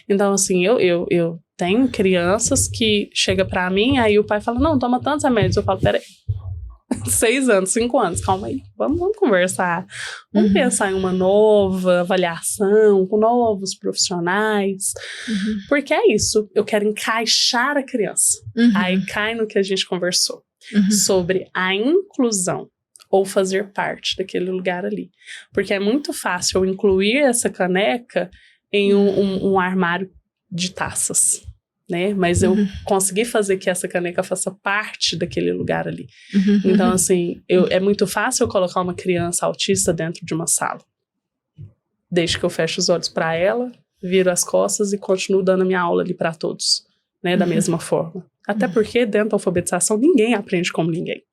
Então, assim, eu tenho crianças que chegam para mim, aí o pai fala, não, toma tantos remédios. Eu falo, peraí, 6 anos, 5 anos, calma aí, vamos conversar. Vamos pensar em uma nova avaliação, com novos profissionais. Porque é isso, eu quero encaixar a criança. Aí cai no que a gente conversou. Sobre a inclusão, ou fazer parte daquele lugar ali. Porque é muito fácil eu incluir essa caneca em um armário de taças, né? Mas eu consegui fazer que essa caneca faça parte daquele lugar ali. Então, assim, é muito fácil eu colocar uma criança autista dentro de uma sala. Desde que eu feche os olhos para ela, viro as costas e continuo dando a minha aula ali para todos, né? Da mesma forma. Até porque dentro da alfabetização ninguém aprende como ninguém.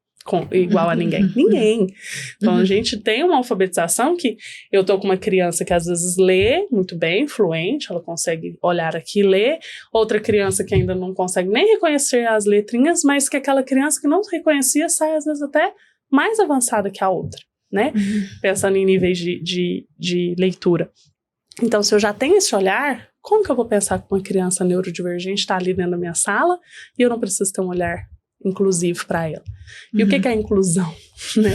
Igual a ninguém. Ninguém. Então, a gente tem uma alfabetização que eu tô com uma criança que às vezes lê muito bem, fluente, ela consegue olhar aqui e ler. Outra criança que ainda não consegue nem reconhecer as letrinhas, mas que aquela criança que não reconhecia sai às vezes até mais avançada que a outra, né? Pensando em níveis de leitura. Então, se eu já tenho esse olhar, como que eu vou pensar que uma criança neurodivergente está ali dentro da minha sala e eu não preciso ter um olhar inclusivo para ela? E o que é a inclusão? Né?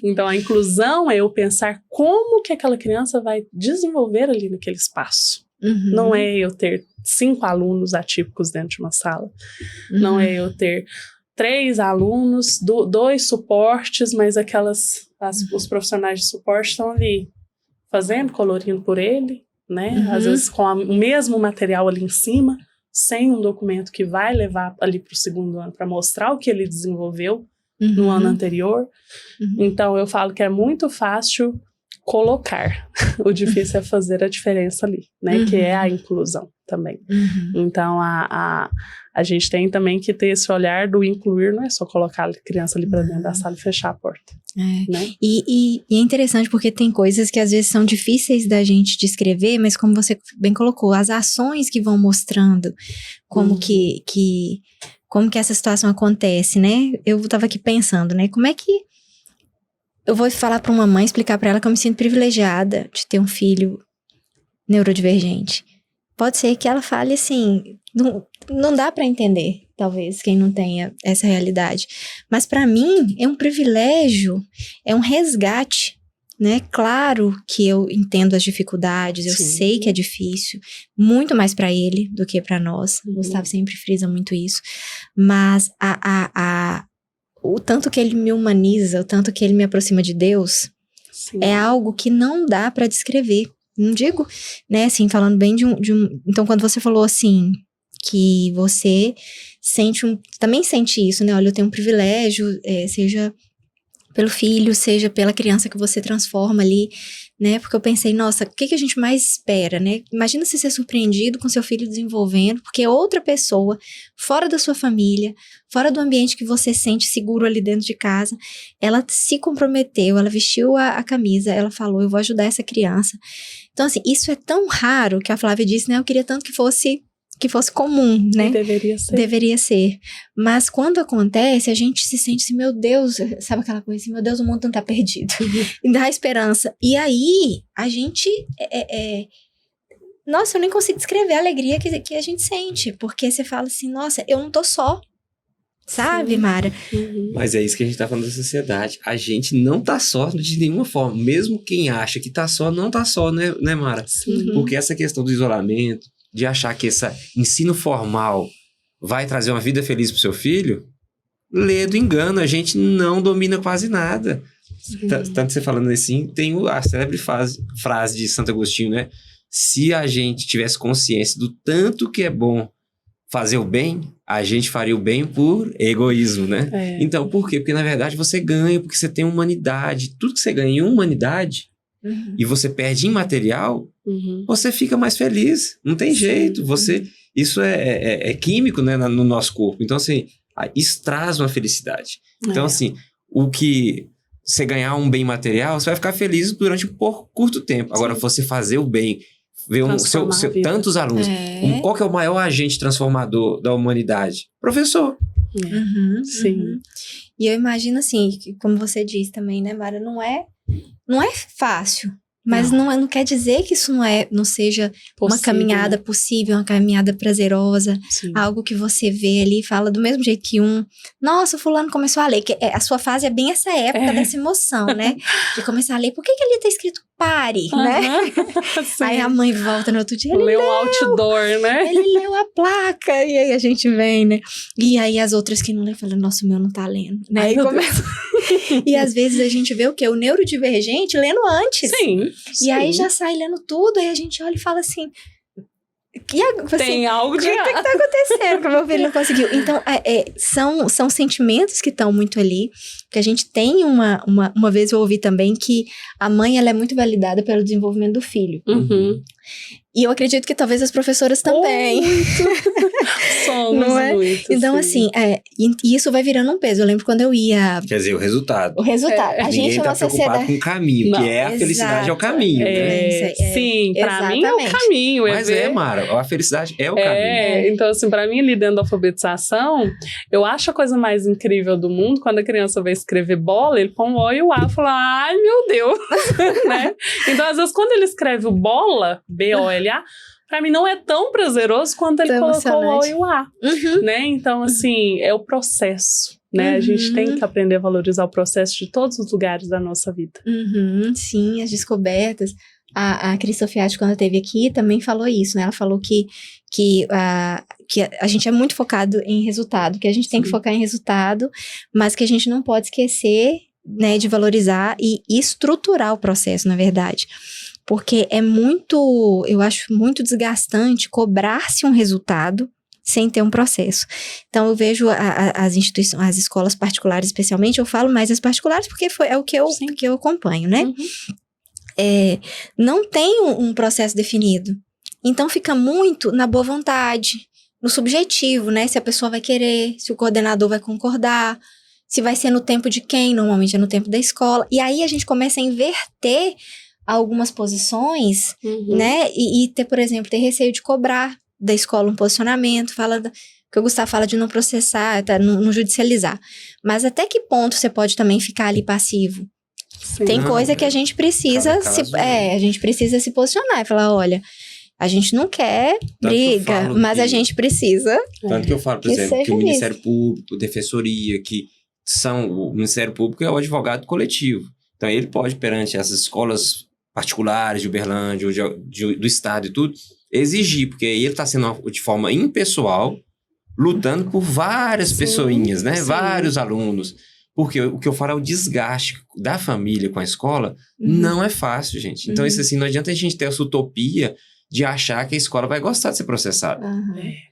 Então, a inclusão é eu pensar como que aquela criança vai desenvolver ali naquele espaço. Não é eu ter 5 alunos atípicos dentro de uma sala. Não é eu ter 3 alunos, 2 suportes, mas os profissionais de suporte estão ali fazendo, colorindo por ele, né? Às vezes com o mesmo material ali em cima, sem um documento que vai levar ali para o 2º ano para mostrar o que ele desenvolveu no ano anterior. Então, eu falo que é muito fácil colocar. O difícil é fazer a diferença ali, né? Que é a inclusão também. Então, a a gente tem também que ter esse olhar do incluir, não é só colocar a criança ali para dentro da sala e fechar a porta. Né? E é interessante porque tem coisas que às vezes são difíceis da gente descrever, mas como você bem colocou, as ações que vão mostrando como como que essa situação acontece, né? Eu tava aqui pensando, né? Como é que eu vou falar pra uma mãe, explicar pra ela que eu me sinto privilegiada de ter um filho neurodivergente? Pode ser que ela fale assim, não dá pra entender, talvez, quem não tenha essa realidade. Mas pra mim, é um privilégio, é um resgate, né? Claro que eu entendo as dificuldades, eu sei que é difícil, muito mais pra ele do que pra nós. O Gustavo sempre frisa muito isso. Mas o tanto que ele me humaniza, o tanto que ele me aproxima de Deus, é algo que não dá pra descrever. Não digo, né, assim, falando bem de um... Então, quando você falou assim, que você também sente isso, né? Olha, eu tenho um privilégio, seja pelo filho, seja pela criança que você transforma ali, né? Porque eu pensei, nossa, o que a gente mais espera, né? Imagina você ser surpreendido com seu filho desenvolvendo, porque outra pessoa, fora da sua família, fora do ambiente que você sente seguro ali dentro de casa, ela se comprometeu, ela vestiu a camisa, ela falou, eu vou ajudar essa criança. Então, assim, isso é tão raro que a Flávia disse, né? Eu queria tanto que fosse comum, né? Deveria ser. Mas quando acontece, a gente se sente assim, meu Deus, sabe aquela coisa assim, meu Deus, o mundo não tá perdido. E dá esperança. E aí, a gente nossa, eu nem consigo descrever a alegria que a gente sente. Porque você fala assim, nossa, eu não tô só. Sabe, Mara? Mas é isso que a gente tá falando da sociedade. A gente não tá só de nenhuma forma. Mesmo quem acha que tá só, não tá só, né Mara? Porque essa questão do isolamento, de achar que esse ensino formal vai trazer uma vida feliz pro seu filho, ledo engano, a gente não domina quase nada. Tanto você falando assim, tem a célebre frase de Santo Agostinho, né? Se a gente tivesse consciência do tanto que é bom fazer o bem, a gente faria o bem por egoísmo, né? Então, por quê? Porque, na verdade, você ganha, porque você tem humanidade. Tudo que você ganha em humanidade e você perde em material, você fica mais feliz. Não tem jeito. Isso é químico, né, no nosso corpo. Então, assim, isso traz uma felicidade. Então, assim, o que você ganhar um bem material, você vai ficar feliz durante um pouco curto tempo. Agora, você fazer o bem, ver tantos alunos. Qual que é o maior agente transformador da humanidade? Professor. E eu imagino assim, como você disse também, né, Mara, não é fácil. Mas não quer dizer que isso não seja possível, uma caminhada possível, uma caminhada prazerosa, algo que você vê ali e fala do mesmo jeito que nossa, o fulano começou a ler, que a sua fase é bem essa época dessa emoção, né? De começar a ler, por que ali tá escrito pare, né? Aí a mãe volta no outro dia, ele leu o outdoor, né? Ele leu a placa, e aí a gente vem, né? E aí as outras que não lêem falam, nossa, o meu não tá lendo, né? Ai, e começa... E às vezes a gente vê o quê? O neurodivergente lendo antes. E aí já sai lendo tudo, aí a gente olha e fala assim... Tem algo de... O que tá acontecendo que o meu filho não conseguiu? Então, são sentimentos que estão muito ali, que a gente tem uma vez eu ouvi também que a mãe, ela é muito validada pelo desenvolvimento do filho. E eu acredito que talvez as professoras também. Somos não é? muito. Então, assim, e isso vai virando um peso. Eu lembro quando eu ia... Quer dizer, o resultado. A Ninguém gente tá preocupado com o caminho, que a felicidade é o caminho, né? Sim, pra mim é o caminho. Mas Mara, a felicidade é o caminho. Então, assim, pra mim, ali dentro da alfabetização, eu acho a coisa mais incrível do mundo, quando a criança vai escrever bola, ele põe o O e o A e fala, ai, meu Deus, né? Então, às vezes, quando ele escreve o bola, B-O-L-A, pra mim não é tão prazeroso quanto ele colocou o O e o A, né? Então, assim, é o processo, né? A gente tem que aprender a valorizar o processo de todos os lugares da nossa vida. Sim, as descobertas. A Cris Sofiati, quando esteve aqui, também falou isso, né? Ela falou que a gente é muito focado em resultado, que a gente tem que focar em resultado, mas que a gente não pode esquecer, né, de valorizar e estruturar o processo, na verdade. Porque eu acho muito desgastante cobrar-se um resultado sem ter um processo. Então, eu vejo as instituições, as escolas particulares especialmente, eu falo mais das particulares porque é o que eu acompanho, né? Não tem um processo definido. Então, fica muito na boa vontade, no subjetivo, né? Se a pessoa vai querer, se o coordenador vai concordar, se vai ser no tempo de quem, normalmente é no tempo da escola. E aí a gente começa a inverter algumas posições, né? E ter, por exemplo, ter receio de cobrar da escola um posicionamento, que o Gustavo fala de não processar, não judicializar. Mas até que ponto você pode também ficar ali passivo? Sim. Tem coisa que a gente precisa a gente precisa se posicionar e falar, olha, a gente não quer briga, mas a gente precisa. Tanto que eu falo, por exemplo, que o Ministério Público, Defensoria, o Ministério Público é o advogado coletivo. Então, ele pode, perante essas escolas particulares de Uberlândia, ou do Estado e tudo, exigir, porque ele está sendo de forma impessoal, lutando por várias pessoinhas, né? Sim. Vários alunos. Porque o que eu falo é o desgaste da família com a escola não é fácil, gente. Então, isso assim, não adianta a gente ter essa utopia de achar que a escola vai gostar de ser processada.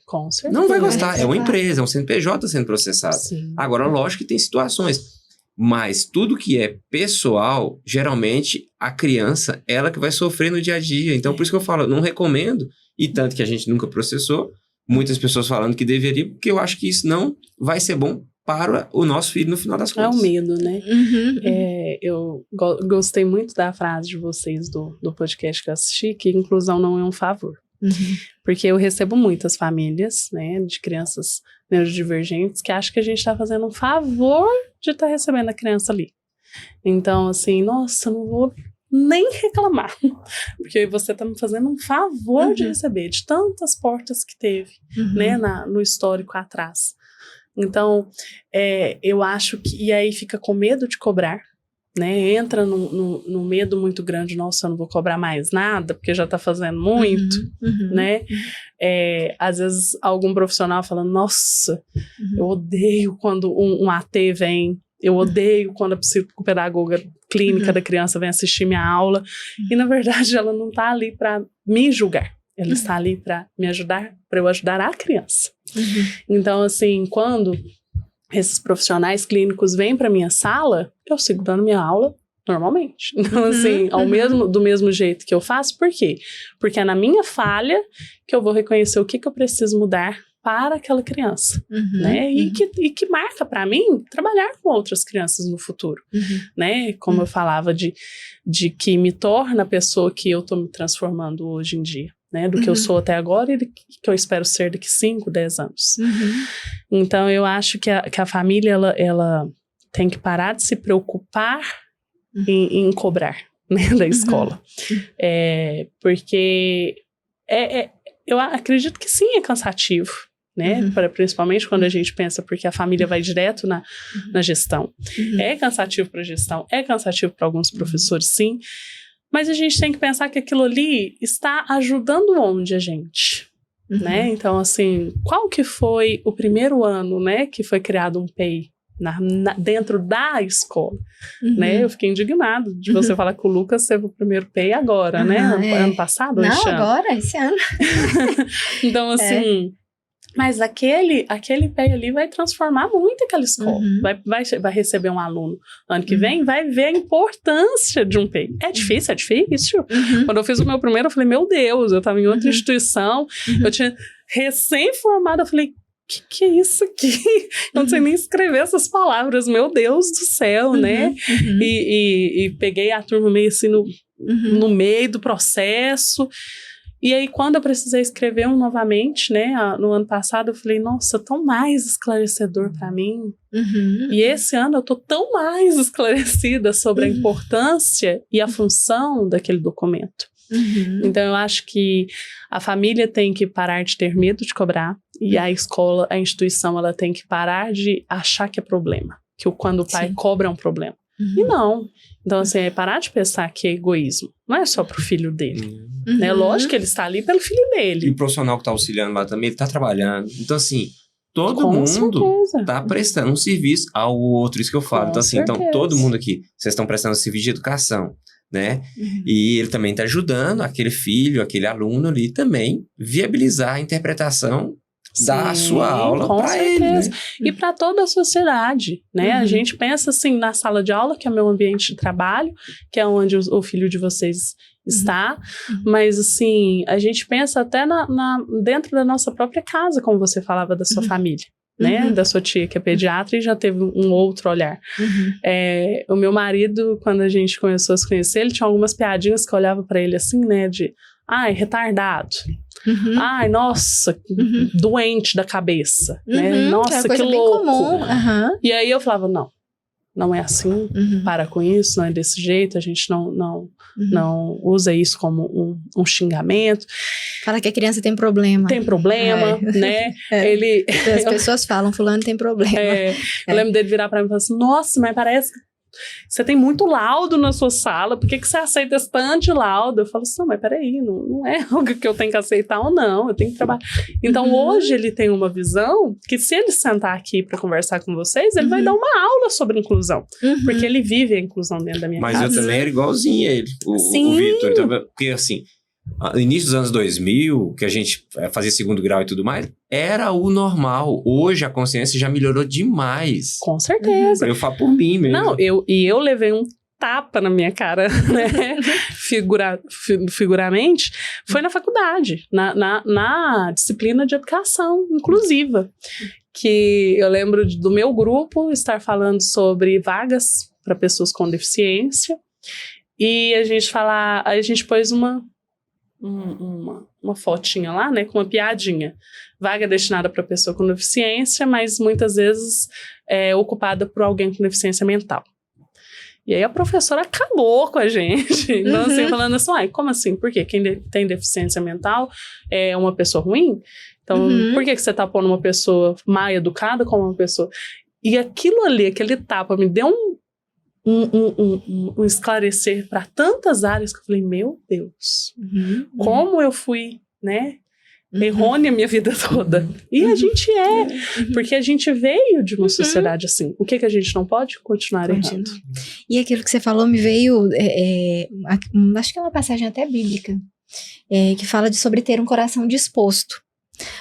Com certeza. Não vai gostar. É uma empresa, é um CNPJ sendo processado. Sim. Agora, lógico que tem situações. Mas tudo que é pessoal, geralmente, a criança, ela que vai sofrer no dia a dia. Então, por isso que eu falo, não recomendo. E tanto que a gente nunca processou. Muitas pessoas falando que deveria, porque eu acho que isso não vai ser bom para o nosso filho no final das contas. É o medo, né? Eu gostei muito da frase de vocês do podcast que eu assisti, que inclusão não é um favor. Porque eu recebo muitas famílias, né, de crianças neurodivergentes que acham que a gente está fazendo um favor de estar recebendo a criança ali. Então, assim, nossa, não vou nem reclamar, porque você está me fazendo um favor de receber, de tantas portas que teve, né, no histórico atrás. Então, eu acho que... E aí fica com medo de cobrar, né? Entra num medo muito grande. Nossa, eu não vou cobrar mais nada, porque já tá fazendo muito, né? Às vezes, algum profissional falando, nossa, eu odeio quando um AT vem, eu odeio quando a psicopedagoga clínica da criança vem assistir minha aula. E, na verdade, ela não tá ali para me julgar. Ela está ali para me ajudar, para eu ajudar a criança. Então, assim, quando esses profissionais clínicos vêm para minha sala, eu sigo dando minha aula normalmente. Então, assim, do mesmo jeito que eu faço. Por quê? Porque é na minha falha que eu vou reconhecer o que eu preciso mudar para aquela criança, né? E que marca para mim trabalhar com outras crianças no futuro, né? Como eu falava de que me torna a pessoa que eu tô me transformando hoje em dia. Né, do que eu sou até agora e do que eu espero ser daqui 5, 10 anos. Então, eu acho que a família, ela tem que parar de se preocupar em cobrar, né, da escola. Porque eu acredito que sim, é cansativo, né, principalmente quando a gente pensa, porque a família vai direto na gestão. É cansativo para a gestão, é cansativo para alguns professores, sim. Mas a gente tem que pensar que aquilo ali está ajudando onde a gente, né? Então, assim, qual que foi o primeiro ano, né, que foi criado um PEI dentro da escola, né? Eu fiquei indignado de você falar que o Lucas teve o primeiro PEI agora, né? Ano passado? Não, agora, esse ano. Então, assim... Mas aquele PEI ali vai transformar muito aquela escola. Vai receber um aluno ano que vem, vai ver a importância de um PEI. É difícil. Quando eu fiz o meu primeiro, eu falei, meu Deus, eu estava em outra instituição, eu tinha recém-formada, eu falei, que é isso aqui? Eu não sei nem escrever essas palavras, meu Deus do céu, né? E peguei a turma meio assim no meio do processo. E aí, quando eu precisei escrever novamente, né, no ano passado, eu falei, nossa, tão mais esclarecedor para mim. E esse ano eu tô tão mais esclarecida sobre a importância e a função daquele documento. Então, eu acho que a família tem que parar de ter medo de cobrar e a escola, a instituição, ela tem que parar de achar que é problema, que quando o pai cobra é um problema. E não. Então, assim, é parar de pensar que é egoísmo. Não é só pro filho dele. Né? Lógico que ele está ali pelo filho dele. E o profissional que está auxiliando lá também, ele está trabalhando. Então, assim, todo mundo está prestando um serviço ao outro. Isso que eu falo. Então, assim, todo mundo aqui, vocês estão prestando serviço de educação, né? E ele também está ajudando aquele filho, aquele aluno ali também, viabilizar a interpretação dar a sua aula com para ele, né? E para toda a sociedade, né? A gente pensa assim na sala de aula, que é o meu ambiente de trabalho, que é onde o filho de vocês está, mas assim, a gente pensa até dentro da nossa própria casa, como você falava da sua família. Né, da sua tia que é pediatra e já teve um outro olhar. O meu marido, quando a gente começou a se conhecer, ele tinha algumas piadinhas que eu olhava pra ele assim, né, de ai, retardado. Ai, nossa, doente da cabeça, né? Nossa, que louco. Bem comum. E aí eu falava, não é assim, para com isso, não é desse jeito, a gente não usa isso como um xingamento. Fala que a criança tem problema. Tem problema, né? As pessoas falam, fulano tem problema. Eu lembro dele virar pra mim e falar assim, nossa, mas parece que você tem muito laudo na sua sala, por que você aceita esse tanto de laudo? Eu falo assim, mas peraí, não é algo que eu tenho que aceitar ou não, eu tenho que trabalhar. Então hoje ele tem uma visão que se ele sentar aqui para conversar com vocês, ele vai dar uma aula sobre inclusão, porque ele vive a inclusão dentro da minha casa. Mas eu também era igualzinho a ele, o Vitor, então, porque assim, no início dos anos 2000, que a gente fazia segundo grau e tudo mais, era o normal. Hoje a consciência já melhorou demais. Com certeza. Eu falo por mim mesmo. Não, eu levei um tapa na minha cara, né? Figuramente, foi na faculdade, na disciplina de educação inclusiva. Que eu lembro do meu grupo estar falando sobre vagas para pessoas com deficiência. E a gente pôs uma fotinha lá, né, com uma piadinha. Vaga destinada para pessoa com deficiência, mas muitas vezes é ocupada por alguém com deficiência mental. E aí a professora acabou com a gente. Então, assim, falando assim, como assim? Por quê? Quem tem deficiência mental é uma pessoa ruim? Então, por que você tá pondo uma pessoa mal educada como uma pessoa? E aquilo ali, aquele tapa, me deu um esclarecer para tantas áreas que eu falei, meu Deus, como eu fui, né, errônea a minha vida toda. E a gente porque a gente veio de uma sociedade assim. O que a gente não pode? Continuar errando. E aquilo que você falou me veio, acho que é uma passagem até bíblica, que fala sobre ter um coração disposto.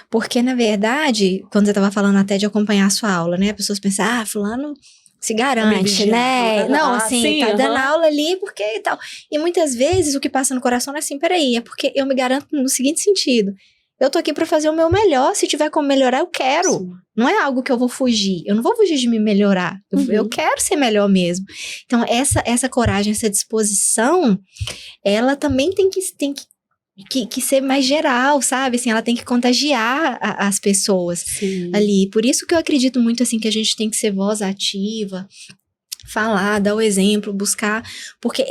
Porque, na verdade, quando você estava falando até de acompanhar a sua aula, né, as pessoas pensam, fulano se garante, né? Não, assim, sim, tá dando aula ali porque e tal. E muitas vezes o que passa no coração não é assim, peraí, é porque eu me garanto no seguinte sentido. Eu tô aqui pra fazer o meu melhor, se tiver como melhorar, eu quero. Sim. Não é algo que eu vou fugir. Eu não vou fugir de me melhorar. Eu quero ser melhor mesmo. Então, essa coragem, essa disposição, ela também tem que ser mais geral, sabe? Assim, ela tem que contagiar as pessoas ali. Por isso que eu acredito muito, assim, que a gente tem que ser voz ativa, falar, dar o exemplo, buscar, porque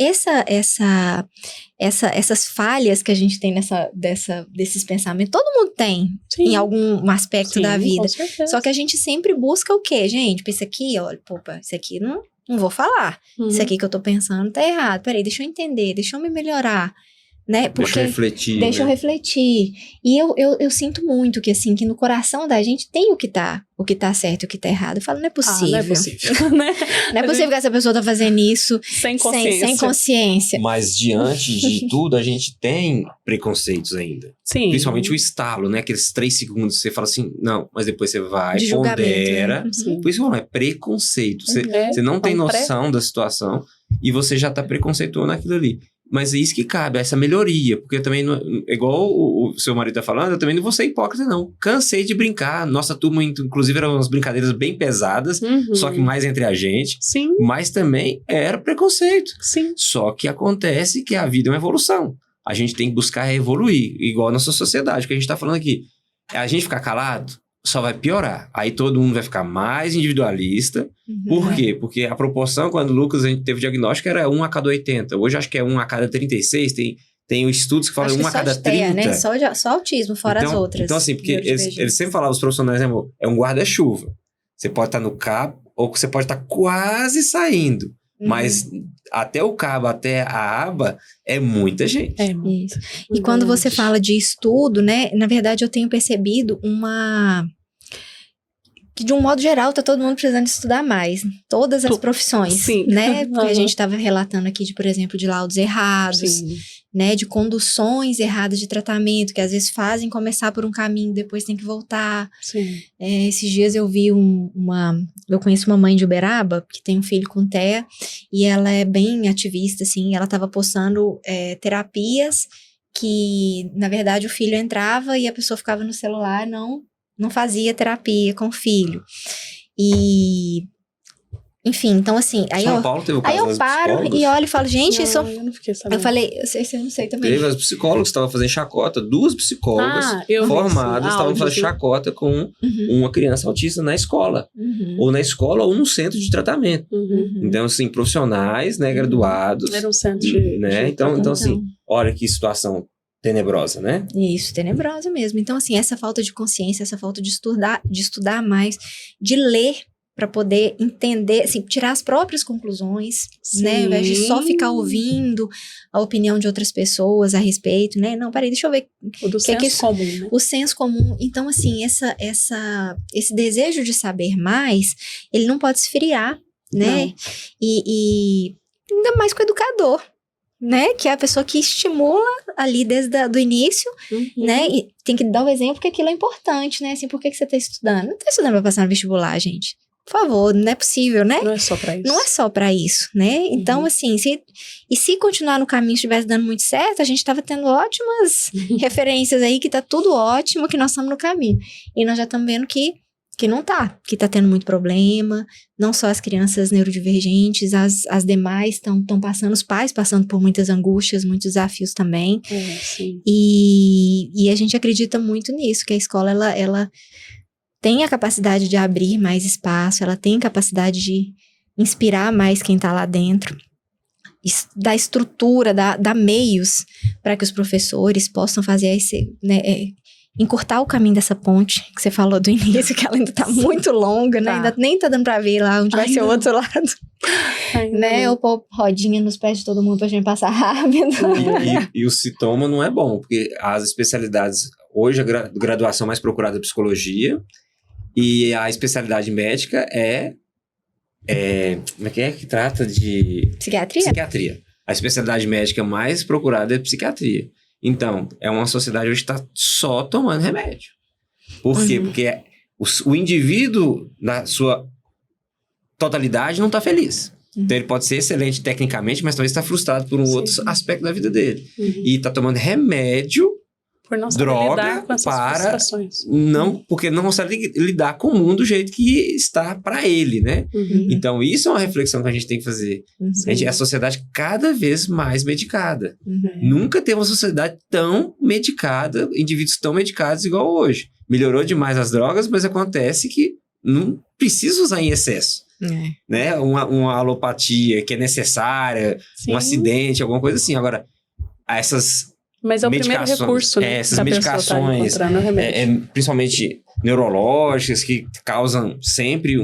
essas falhas que a gente tem desses pensamentos, todo mundo tem, em algum aspecto da vida. Só que a gente sempre busca o quê, gente? Isso aqui, olha, isso aqui não vou falar. Isso aqui que eu tô pensando tá errado. Peraí, deixa eu entender, deixa eu me melhorar. Né? Porque deixa eu refletir. E eu sinto muito que, assim, que no coração da gente tem o que tá certo e o que tá errado. Eu falo, não é possível. Não é possível. Não é possível que essa pessoa tá fazendo isso sem consciência. Mas diante de tudo, a gente tem preconceitos ainda. Sim. Principalmente o estalo, né? Aqueles 3 segundos, você fala assim, não, mas depois você vai, de pondera. Né? Por isso que é preconceito. Você não tem noção da situação e você já tá preconceituoso naquilo ali. Mas é isso que cabe, essa melhoria. Porque também, igual o seu marido tá falando, eu também não vou ser hipócrita, não. Cansei de brincar. Nossa turma, inclusive, eram umas brincadeiras bem pesadas, só que mais entre a gente. Sim. Mas também era preconceito. Sim. Só que acontece que a vida é uma evolução. A gente tem que buscar evoluir, igual a nossa sociedade, que a gente tá falando aqui. A gente ficar calado só vai piorar. Aí todo mundo vai ficar mais individualista. Por quê? Porque a proporção, quando o Lucas a gente teve o diagnóstico, era 1 a cada 80. Hoje acho que é 1 a cada 36. Tem estudos que falam 1 a cada 30. Né? Só autismo, fora as outras. Então, assim, porque eles sempre falavam, os profissionais, né, amor? É um guarda-chuva. Você pode estar no cabo, ou você pode estar quase saindo. Mas até o cabo, até a aba, é muita gente. Isso. E quando você fala de estudo, né? Na verdade, eu tenho percebido que de um modo geral tá todo mundo precisando estudar mais. Todas as profissões, Sim. né? Porque a gente estava relatando aqui, por exemplo, de laudos errados, Sim. né? De conduções erradas de tratamento, que às vezes fazem começar por um caminho, depois tem que voltar. Sim. Esses dias eu vi eu conheço uma mãe de Uberaba, que tem um filho com TEA, e ela é bem ativista, assim, ela estava postando terapias que, na verdade, o filho entrava e a pessoa ficava no celular, não fazia terapia com o filho. E, enfim, então assim, aí São Paulo teve o caso aí eu das paro psicólogas. e olho e falo, gente, isso... Eu não fiquei sabendo. Eu falei, eu não sei também. Teve as psicólogas que estavam fazendo chacota, 2 psicólogas formadas estavam fazendo chacota com uma criança autista na escola. Ou na escola ou no centro de tratamento. Então, assim, profissionais, né, graduados. Era um centro de né? Então, assim, olha que situação tenebrosa, né? Isso, tenebrosa mesmo. Então, assim, essa falta de consciência, essa falta de estudar mais, de ler para poder entender, assim, tirar as próprias conclusões, né? Ao invés de só ficar ouvindo a opinião de outras pessoas a respeito, né? Não, peraí, deixa eu ver. O do senso comum, né? O senso comum. Então, assim, esse desejo de saber mais, ele não pode esfriar, né? E ainda mais com o educador, né? Que é a pessoa que estimula ali desde o início, né? E tem que dar o exemplo que aquilo é importante, né? Assim, por que você tá estudando? Não tá estudando pra passar no vestibular, gente. Por favor, não é possível, né? Não é só pra isso. Não é só pra isso, né? Então, assim, se continuar no caminho estivesse dando muito certo, a gente tava tendo ótimas referências aí, que tá tudo ótimo, que nós estamos no caminho. E nós já estamos vendo que não tá, que tá tendo muito problema, não só as crianças neurodivergentes, as demais estão passando, os pais passando por muitas angústias, muitos desafios também. Sim. E a gente acredita muito nisso, que a escola, ela tem a capacidade de abrir mais espaço, ela tem a capacidade de inspirar mais quem tá lá dentro, dar estrutura, dar meios para que os professores possam fazer esse, né, encurtar o caminho dessa ponte que você falou do início, que ela ainda tá muito longa, né? Ainda nem tá dando pra ver lá onde vai ser o outro lado. Né? Ou pôr rodinha nos pés de todo mundo pra gente passar rápido. E o sintoma não é bom, porque as especialidades... Hoje a graduação mais procurada é psicologia, e a especialidade médica como é que trata de... Psiquiatria. A especialidade médica mais procurada é psiquiatria. Então, é uma sociedade hoje que está só tomando remédio. Por quê? Porque o indivíduo, na sua totalidade, não está feliz. Então, ele pode ser excelente tecnicamente, mas talvez está frustrado por um outro aspecto da vida dele. E está tomando remédio, por não saber lidar com essas frustrações. Porque não consegue lidar com o mundo do jeito que está para ele, né? Então, isso é uma reflexão que a gente tem que fazer. A sociedade cada vez mais medicada. Nunca teve uma sociedade tão medicada, indivíduos tão medicados igual hoje. Melhorou demais as drogas, mas acontece que não precisa usar em excesso. Né? Uma alopatia que é necessária, um acidente, alguma coisa assim. Agora, mas é o primeiro recurso, né? Essas medicações, principalmente neurológicas, que causam sempre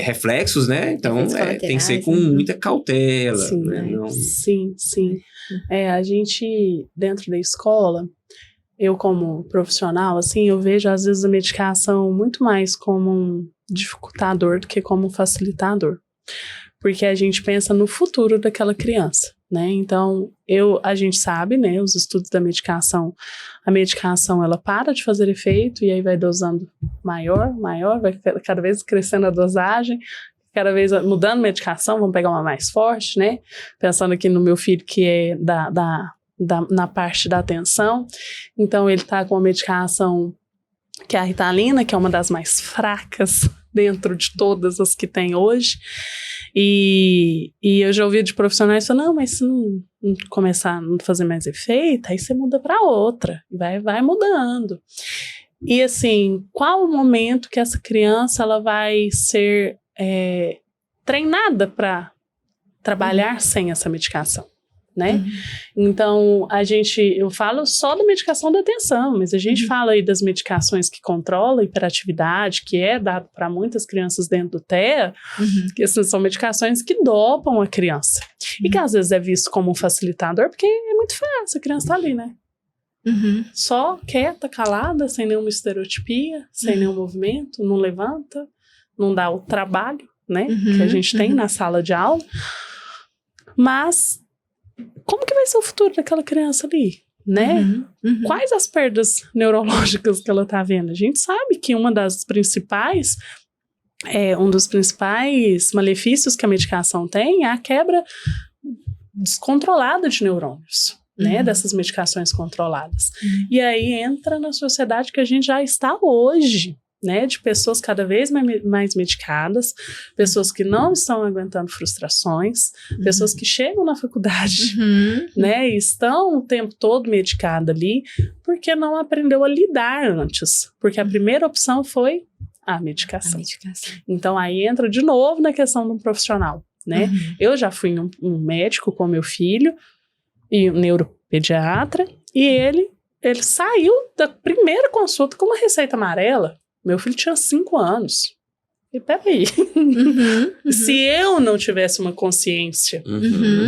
reflexos, né? Então, tem que ser com muita cautela. Sim, né? Sim. A gente, dentro da escola, eu como profissional, assim, eu vejo às vezes a medicação muito mais como um dificultador do que como um facilitador. Porque a gente pensa no futuro daquela criança, né? Então, a gente sabe, né, os estudos da medicação, a medicação, ela para de fazer efeito e aí vai dosando maior, vai cada vez crescendo a dosagem, cada vez mudando a medicação, vamos pegar uma mais forte, né? Pensando aqui no meu filho, que é na parte da atenção, então ele tá com uma medicação que é a Ritalina, que é uma das mais fracas dentro de todas as que tem hoje. E eu já ouvi de profissionais falando, não, mas se não começar a não fazer mais efeito, aí você muda para outra, vai mudando. E assim, qual o momento que essa criança ela vai ser treinada para trabalhar sem essa medicação? Né? Então, eu falo só da medicação da atenção, mas a gente fala aí das medicações que controlam a hiperatividade, que é dado para muitas crianças dentro do TEA, que essas são medicações que dopam a criança. E que às vezes é visto como um facilitador, porque é muito fácil, a criança tá ali, né? Só quieta, calada, sem nenhuma estereotipia, sem nenhum movimento, não levanta, não dá o trabalho, né, que a gente tem na sala de aula. Mas como que vai ser o futuro daquela criança ali, né? Quais as perdas neurológicas que ela tá vendo? A gente sabe que um dos principais malefícios que a medicação tem é a quebra descontrolada de neurônios, né? Dessas medicações controladas. E aí entra na sociedade que a gente já está hoje, né, de pessoas cada vez mais medicadas, pessoas que não estão aguentando frustrações, pessoas que chegam na faculdade, né, e estão o tempo todo medicada ali, porque não aprendeu a lidar antes, porque a primeira opção foi a medicação. Então aí entra de novo na questão de um profissional, né, eu já fui um médico com meu filho, e um neuropediatra, e ele saiu da primeira consulta com uma receita amarela. Meu filho tinha 5 anos. E peraí. Se eu não tivesse uma consciência,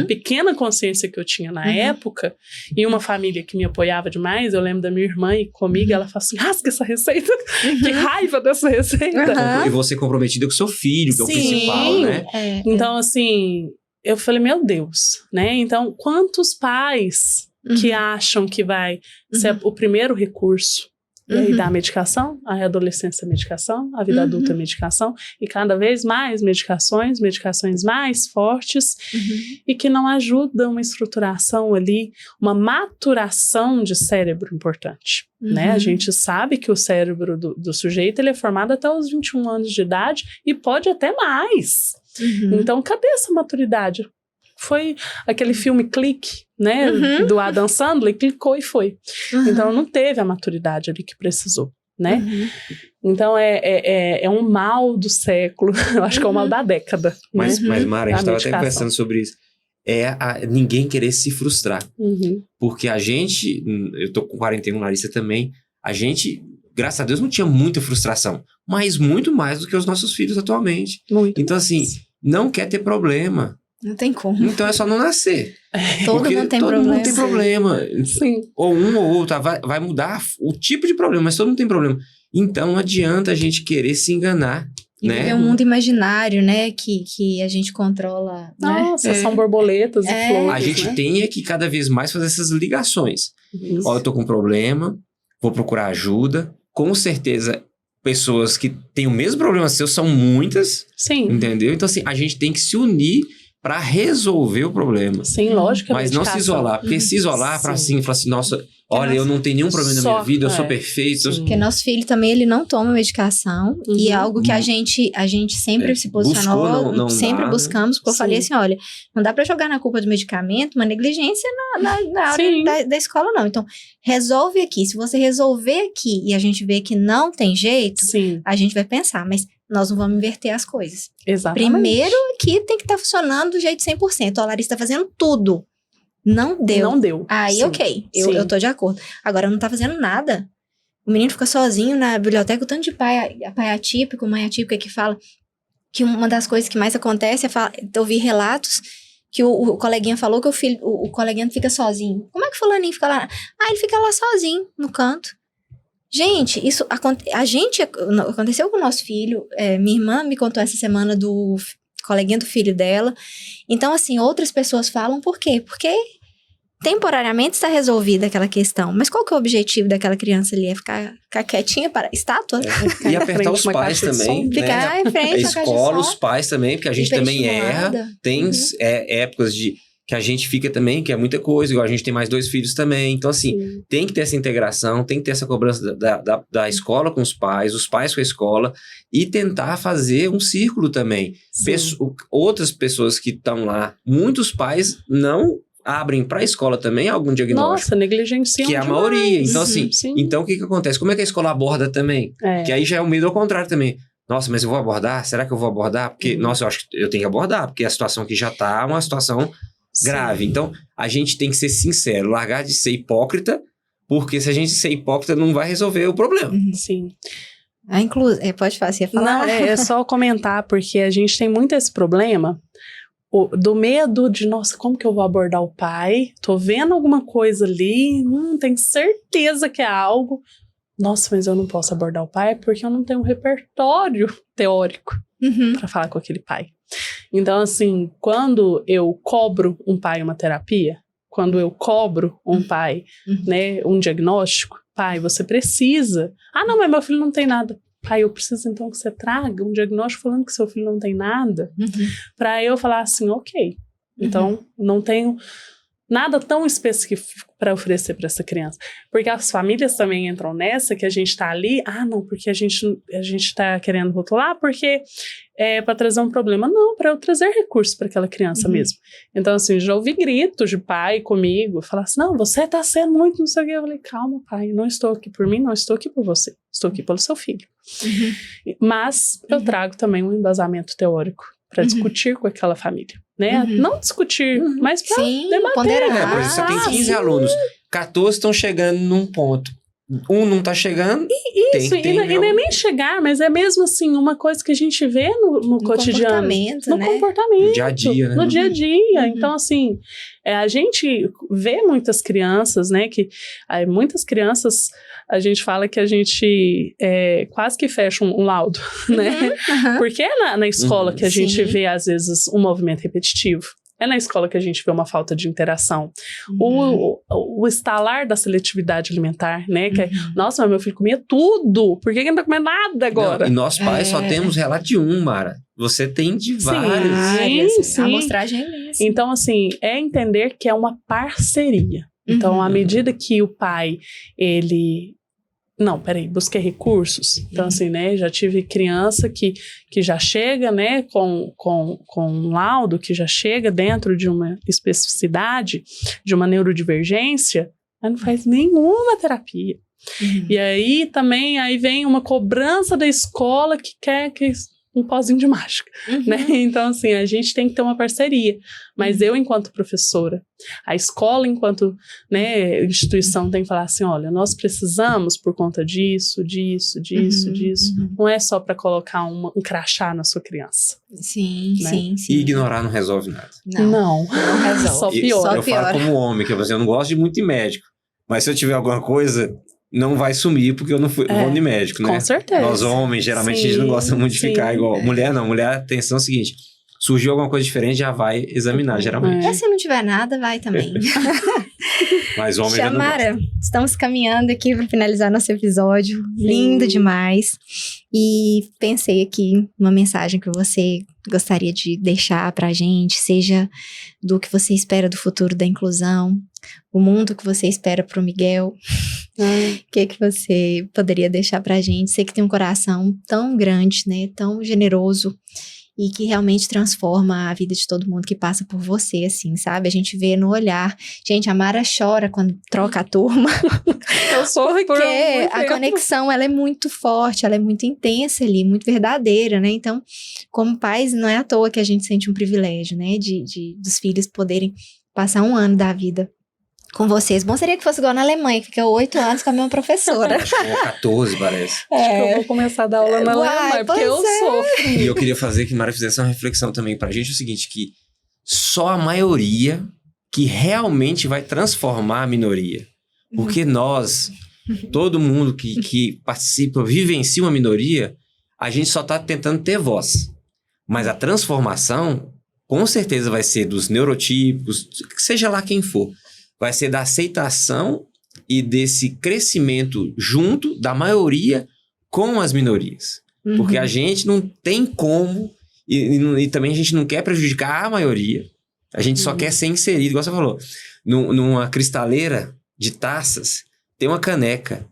pequena consciência que eu tinha na época, e uma família que me apoiava demais, eu lembro da minha irmã e comigo, ela fala assim, rasga essa receita, que raiva dessa receita. E você comprometida com o seu filho, que é o principal, né? Então, assim, eu falei, meu Deus, né? Então, quantos pais que acham que vai ser o primeiro recurso? E aí dá a medicação, a adolescência medicação, a vida adulta medicação, e cada vez mais medicações mais fortes, e que não ajudam uma estruturação ali, uma maturação de cérebro importante, né? A gente sabe que o cérebro do sujeito, ele é formado até os 21 anos de idade, e pode até mais. Então, cadê essa maturidade? Foi aquele filme Clique, né, do Adam Sandler, clicou e foi. Então, não teve a maturidade ali que precisou, né? Então, é um mal do século, eu acho que é um mal da década. Mas né? Mara, a gente estava até conversando sobre isso. Ninguém querer se frustrar. Porque a gente, eu tô com 41, Larissa também, a gente, graças a Deus, não tinha muita frustração, mas muito mais do que os nossos filhos atualmente. Então, assim, não quer ter problema. Não tem como. Então é só não nascer. Todo mundo tem todo problema. Mundo tem problema. Sim. Ou um ou outro. Vai mudar o tipo de problema, mas todo mundo tem problema. Então não adianta a gente querer se enganar. E né? viver um mundo imaginário, né? Que a gente controla. Nossa, são borboletas e flores. A gente tem que cada vez mais fazer essas ligações. Ó, eu tô com um problema, vou procurar ajuda. Com certeza, pessoas que têm o mesmo problema seu são muitas. Sim. Entendeu? Então, assim, a gente tem que se unir para resolver o problema. Sim, lógico. Mas não se isolar. Porque se isolar para assim, falar assim, nossa, olha, eu não tenho nenhum problema na minha vida, eu sou perfeito. Porque nosso filho também, ele não toma medicação. E é algo que a gente sempre se posicionou, não sempre dá, buscamos. Porque eu falei assim, olha, não dá para jogar na culpa do medicamento uma negligência na hora da escola, não. Então, resolve aqui. Se você resolver aqui e a gente vê que não tem jeito, a gente vai pensar, mas nós não vamos inverter as coisas. Exatamente. Primeiro aqui tem que estar funcionando do jeito 100%. A Larissa tá fazendo tudo. Não deu. Não deu. Aí, ok. Eu tô de acordo. Agora, não tá fazendo nada. O menino fica sozinho na biblioteca, o tanto de pai atípico, mãe atípica que fala que uma das coisas que mais acontece é ouvir relatos que o coleguinha falou que o coleguinha fica sozinho. Como é que fulaninho fica lá? Ele fica lá sozinho, no canto. Gente, isso aconteceu com o nosso filho. Minha irmã me contou essa semana do coleguinha do filho dela. Então, assim, outras pessoas falam por quê? Porque temporariamente está resolvida aquela questão. Mas qual que é o objetivo daquela criança ali? É ficar quietinha para estátua? E apertar os pais também. Né? Ficar em frente à caixa de som. A escola, os pais também, porque a gente também erra. Tem épocas que a gente fica também, que é muita coisa, igual a gente tem mais 2 filhos também. Então, assim, tem que ter essa integração, tem que ter essa cobrança da escola com os pais com a escola, e tentar fazer um círculo também. Outras pessoas que estão lá, muitos pais não abrem para a escola também algum diagnóstico. Nossa, negligenciam que é a demais. maioria. Então, assim, então o que acontece? Como é que a escola aborda também? Que aí já é o medo ao contrário também. Nossa, mas eu vou abordar? Será que eu vou abordar? Porque, nossa, eu acho que eu tenho que abordar, porque a situação aqui já tá uma situação grave. Então, a gente tem que ser sincero, largar de ser hipócrita, porque se a gente ser hipócrita, não vai resolver o problema. Sim. Pode falar. Não, é só comentar, porque a gente tem muito esse problema, do medo de, nossa, como que eu vou abordar o pai? Tô vendo alguma coisa ali, tenho certeza que é algo. Nossa, mas eu não posso abordar o pai porque eu não tenho um repertório teórico para falar com aquele pai. Então, assim, quando eu cobro um pai uma terapia, quando eu cobro um pai, né, um diagnóstico, pai, você precisa. Ah, não, mas meu filho não tem nada. Pai, eu preciso então que você traga um diagnóstico falando que seu filho não tem nada, para eu falar assim, ok, então não tenho nada tão específico para oferecer para essa criança. Porque as famílias também entram nessa, que a gente tá ali, não, porque a gente tá querendo rotular, porque é para trazer um problema. Não, para eu trazer recursos para aquela criança mesmo. Então, assim, já ouvi gritos de pai comigo, falar assim, não, você tá sendo muito não sei o quê. Eu falei, calma, pai, não estou aqui por mim, não estou aqui por você, estou aqui pelo seu filho. Mas eu trago também um embasamento teórico para discutir com aquela família, né? Não discutir, mas para debater. Ponderar. Por exemplo, você tem 15 alunos, 14 estão chegando num ponto. Um não tá chegando. Isso, e não é nem chegar, mas é mesmo assim, uma coisa que a gente vê no cotidiano. No comportamento. No dia a dia, né? No dia a dia. Então, assim, a gente vê muitas crianças, né? Que muitas crianças, a gente fala que a gente quase que fecha um laudo, né? Porque é na escola que a gente vê, às vezes, um movimento repetitivo. É na escola que a gente vê uma falta de interação. O estalar da seletividade alimentar, né? Que nossa, mas meu filho comia tudo. Por que ele não tá comendo nada agora? Não, e nós pais só temos relato de um, Mara. Você tem de vários. Sim. A amostragem é imensa. Então, assim, é entender que é uma parceria. Então, à medida que o pai, ele... Não, peraí, busquei recursos. Então, assim, né, já tive criança que já chega, né, com um laudo, que já chega dentro de uma especificidade, de uma neurodivergência, mas não faz nenhuma terapia. E aí também, vem uma cobrança da escola que quer que um pozinho de mágica, né? Então, assim, a gente tem que ter uma parceria. Mas eu, enquanto professora, a escola, enquanto, né, instituição, tem que falar assim, olha, nós precisamos por conta disso. Não é só para colocar um crachá na sua criança. Sim. E ignorar não resolve nada. Não resolve. Só piora. Eu falo como homem, que eu não gosto de muito de médico. Mas se eu tiver alguma coisa... não vai sumir porque eu não vou de médico, né? Com certeza. Nós homens, geralmente, a gente não gosta muito de ficar igual. Mulher não, mulher, atenção é o seguinte, surgiu alguma coisa diferente, já vai examinar, geralmente. Se não tiver nada, vai também. Mas homem já não Mara, estamos caminhando aqui para finalizar nosso episódio. Lindo demais. E pensei aqui numa mensagem que você gostaria de deixar pra gente, seja do que você espera do futuro da inclusão, o mundo que você espera pro Miguel. O que você poderia deixar pra gente? Sei que tem um coração tão grande, né? Tão generoso e que realmente transforma a vida de todo mundo que passa por você, assim, sabe? A gente vê no olhar. Gente, a Mara chora quando troca a turma. Eu sofro porque a conexão, ela é muito forte, ela é muito intensa ali, muito verdadeira, né? Então, como pais, não é à toa que a gente sente um privilégio, né? Dos filhos poderem passar um ano da vida com vocês. Bom seria que fosse igual na Alemanha, que fica 8 anos com a mesma professora. Acho que 14, parece. Acho que eu vou começar a dar aula na Alemanha, porque eu sofro. E eu queria fazer que Mara fizesse uma reflexão também pra gente, o seguinte, que só a maioria que realmente vai transformar a minoria. Porque nós, todo mundo que participa, vivencia uma minoria, a gente só tá tentando ter voz. Mas a transformação, com certeza vai ser dos neurotípicos, seja lá quem for. Vai ser da aceitação e desse crescimento junto da maioria com as minorias. Porque a gente não tem como, e também a gente não quer prejudicar a maioria. A gente só quer ser inserido, igual você falou. Numa cristaleira de taças, tem uma caneca.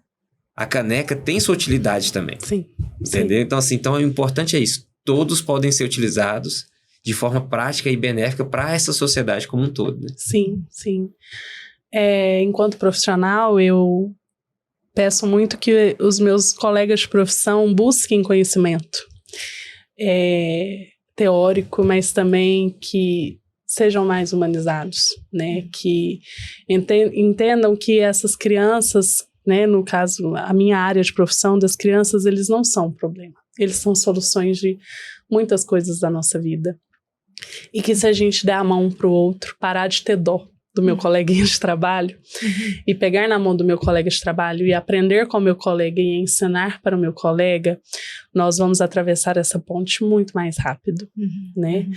A caneca tem sua utilidade também. Sim. Entendeu? Sim. Então, assim, o importante é isso. Todos podem ser utilizados de forma prática e benéfica para essa sociedade como um todo, né? Sim. Enquanto profissional, eu peço muito que os meus colegas de profissão busquem conhecimento teórico, mas também que sejam mais humanizados, né? Que entendam que essas crianças, né? No caso, a minha área de profissão das crianças, eles não são um problema. Eles são soluções de muitas coisas da nossa vida. E que se a gente der a mão um pro outro, parar de ter dó do meu coleguinha de trabalho e pegar na mão do meu colega de trabalho e aprender com o meu colega e ensinar para o meu colega, nós vamos atravessar essa ponte muito mais rápido, né?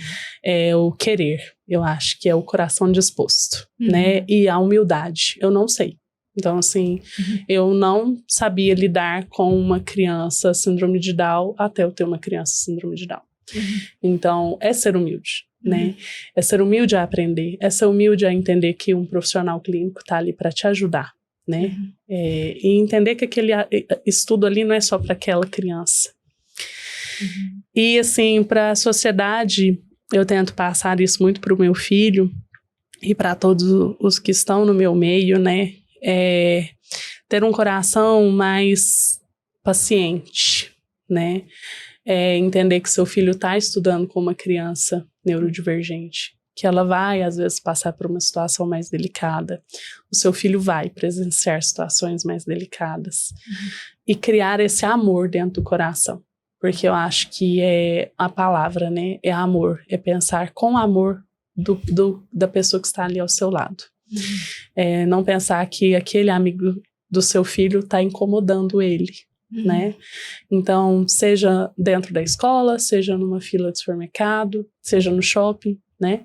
É o querer, eu acho que é o coração disposto, né? E a humildade, eu não sei. Então, assim, eu não sabia lidar com uma criança síndrome de Down até eu ter uma criança síndrome de Down. Então, é ser humilde, né? É ser humilde a aprender, é ser humilde a entender que um profissional clínico está ali para te ajudar, né? E entender que aquele estudo ali não é só para aquela criança. E, assim, para a sociedade, eu tento passar isso muito para o meu filho e para todos os que estão no meu meio, né? Ter um coração mais paciente, né? Entender que seu filho está estudando com uma criança neurodivergente, que ela vai, às vezes, passar por uma situação mais delicada. O seu filho vai presenciar situações mais delicadas. E criar esse amor dentro do coração. Porque eu acho que é a palavra, né? É amor. É pensar com amor da pessoa que está ali ao seu lado. Não pensar que aquele amigo do seu filho está incomodando ele. Né? Então, seja dentro da escola, seja numa fila de supermercado, seja no shopping, né?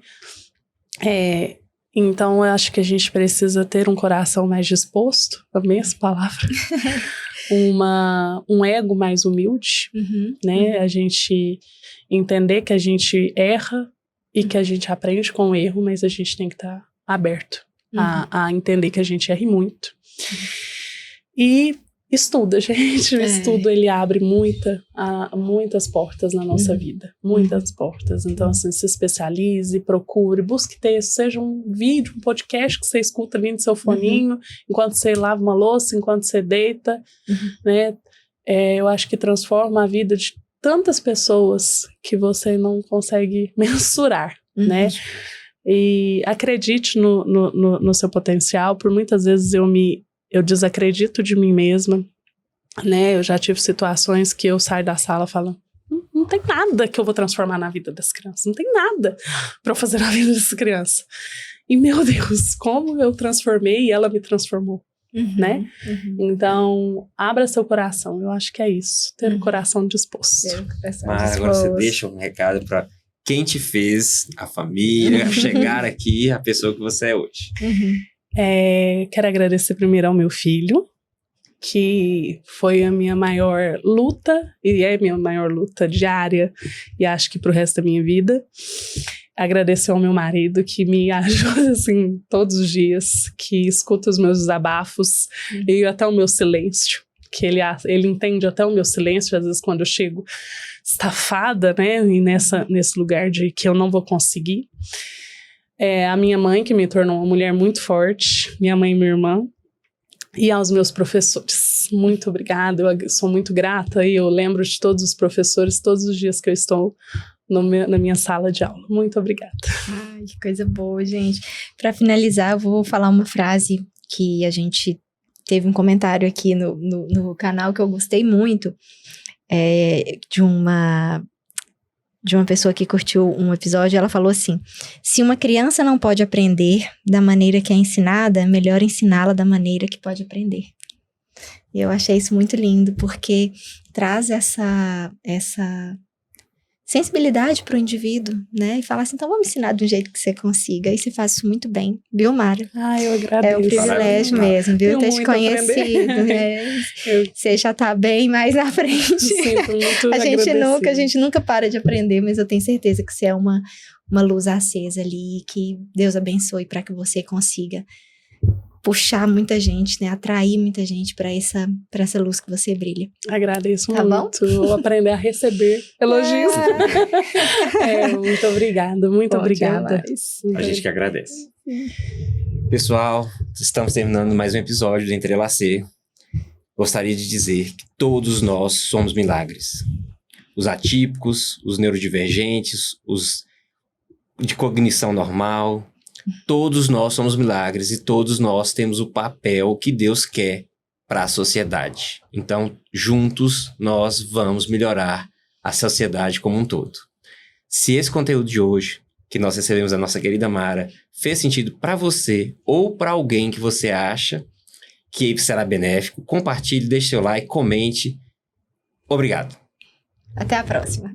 Então, eu acho que a gente precisa ter um coração mais disposto, a mesma palavra, um ego mais humilde, né? A gente entender que a gente erra e que a gente aprende com o erro, mas a gente tem que estar aberto a entender que a gente erra muito. E estuda, gente. O estudo, ele abre muitas portas na nossa vida. Muitas portas. Então, assim, se especialize, procure, busque texto, seja um vídeo, um podcast que você escuta ali no seu foninho, enquanto você lava uma louça, enquanto você deita, né? Eu acho que transforma a vida de tantas pessoas que você não consegue mensurar, né? E acredite no seu potencial. Por muitas vezes eu desacredito de mim mesma, né? Eu já tive situações que eu saio da sala falando, não tem nada que eu vou transformar na vida das crianças, não tem nada para eu fazer na vida dessa criança. E, meu Deus, como eu transformei e ela me transformou, né? Então, abra seu coração, eu acho que é isso, ter um coração disposto. Mas agora você deixa um recado para quem te fez, a família, chegar aqui, a pessoa que você é hoje. Quero agradecer primeiro ao meu filho, que foi a minha maior luta, e é a minha maior luta diária, e acho que pro resto da minha vida. Agradecer ao meu marido, que me ajuda, assim, todos os dias, que escuta os meus desabafos, e até o meu silêncio, que ele entende até o meu silêncio, às vezes quando eu chego estafada, né, e nesse lugar de que eu não vou conseguir. A minha mãe, que me tornou uma mulher muito forte, minha mãe e minha irmã, e aos meus professores. Muito obrigada, eu sou muito grata e eu lembro de todos os professores todos os dias que eu estou na minha sala de aula. Muito obrigada. Ai, que coisa boa, gente. Para finalizar, eu vou falar uma frase que a gente teve um comentário aqui no canal que eu gostei muito, de uma pessoa que curtiu um episódio. Ela falou assim: se uma criança não pode aprender da maneira que é ensinada, é melhor ensiná-la da maneira que pode aprender. E eu achei isso muito lindo, porque traz essa sensibilidade para o indivíduo, né? E fala assim, então vamos ensinar de um jeito que você consiga. E você faz isso muito bem, viu, Mara? Eu agradeço. É um privilégio mesmo, viu? Ter te conhecido, né? Você já tá bem mais na frente. Sinto muito a gente nunca para de aprender, mas eu tenho certeza que você é uma luz acesa ali, que Deus abençoe para que você consiga puxar muita gente, né? Atrair muita gente para essa luz que você brilha. Agradeço tá muito. Bom? Vou aprender a receber elogios. Muito obrigada, muito obrigada. A gente que agradece. Pessoal, estamos terminando mais um episódio do Entrelacer. Gostaria de dizer que todos nós somos milagres. Os atípicos, os neurodivergentes, os de cognição normal. Todos nós somos milagres e todos nós temos o papel que Deus quer para a sociedade. Então, juntos, nós vamos melhorar a sociedade como um todo. Se esse conteúdo de hoje que nós recebemos da nossa querida Mara fez sentido para você ou para alguém que você acha que será benéfico, compartilhe, deixe seu like, comente. Obrigado. Até a próxima.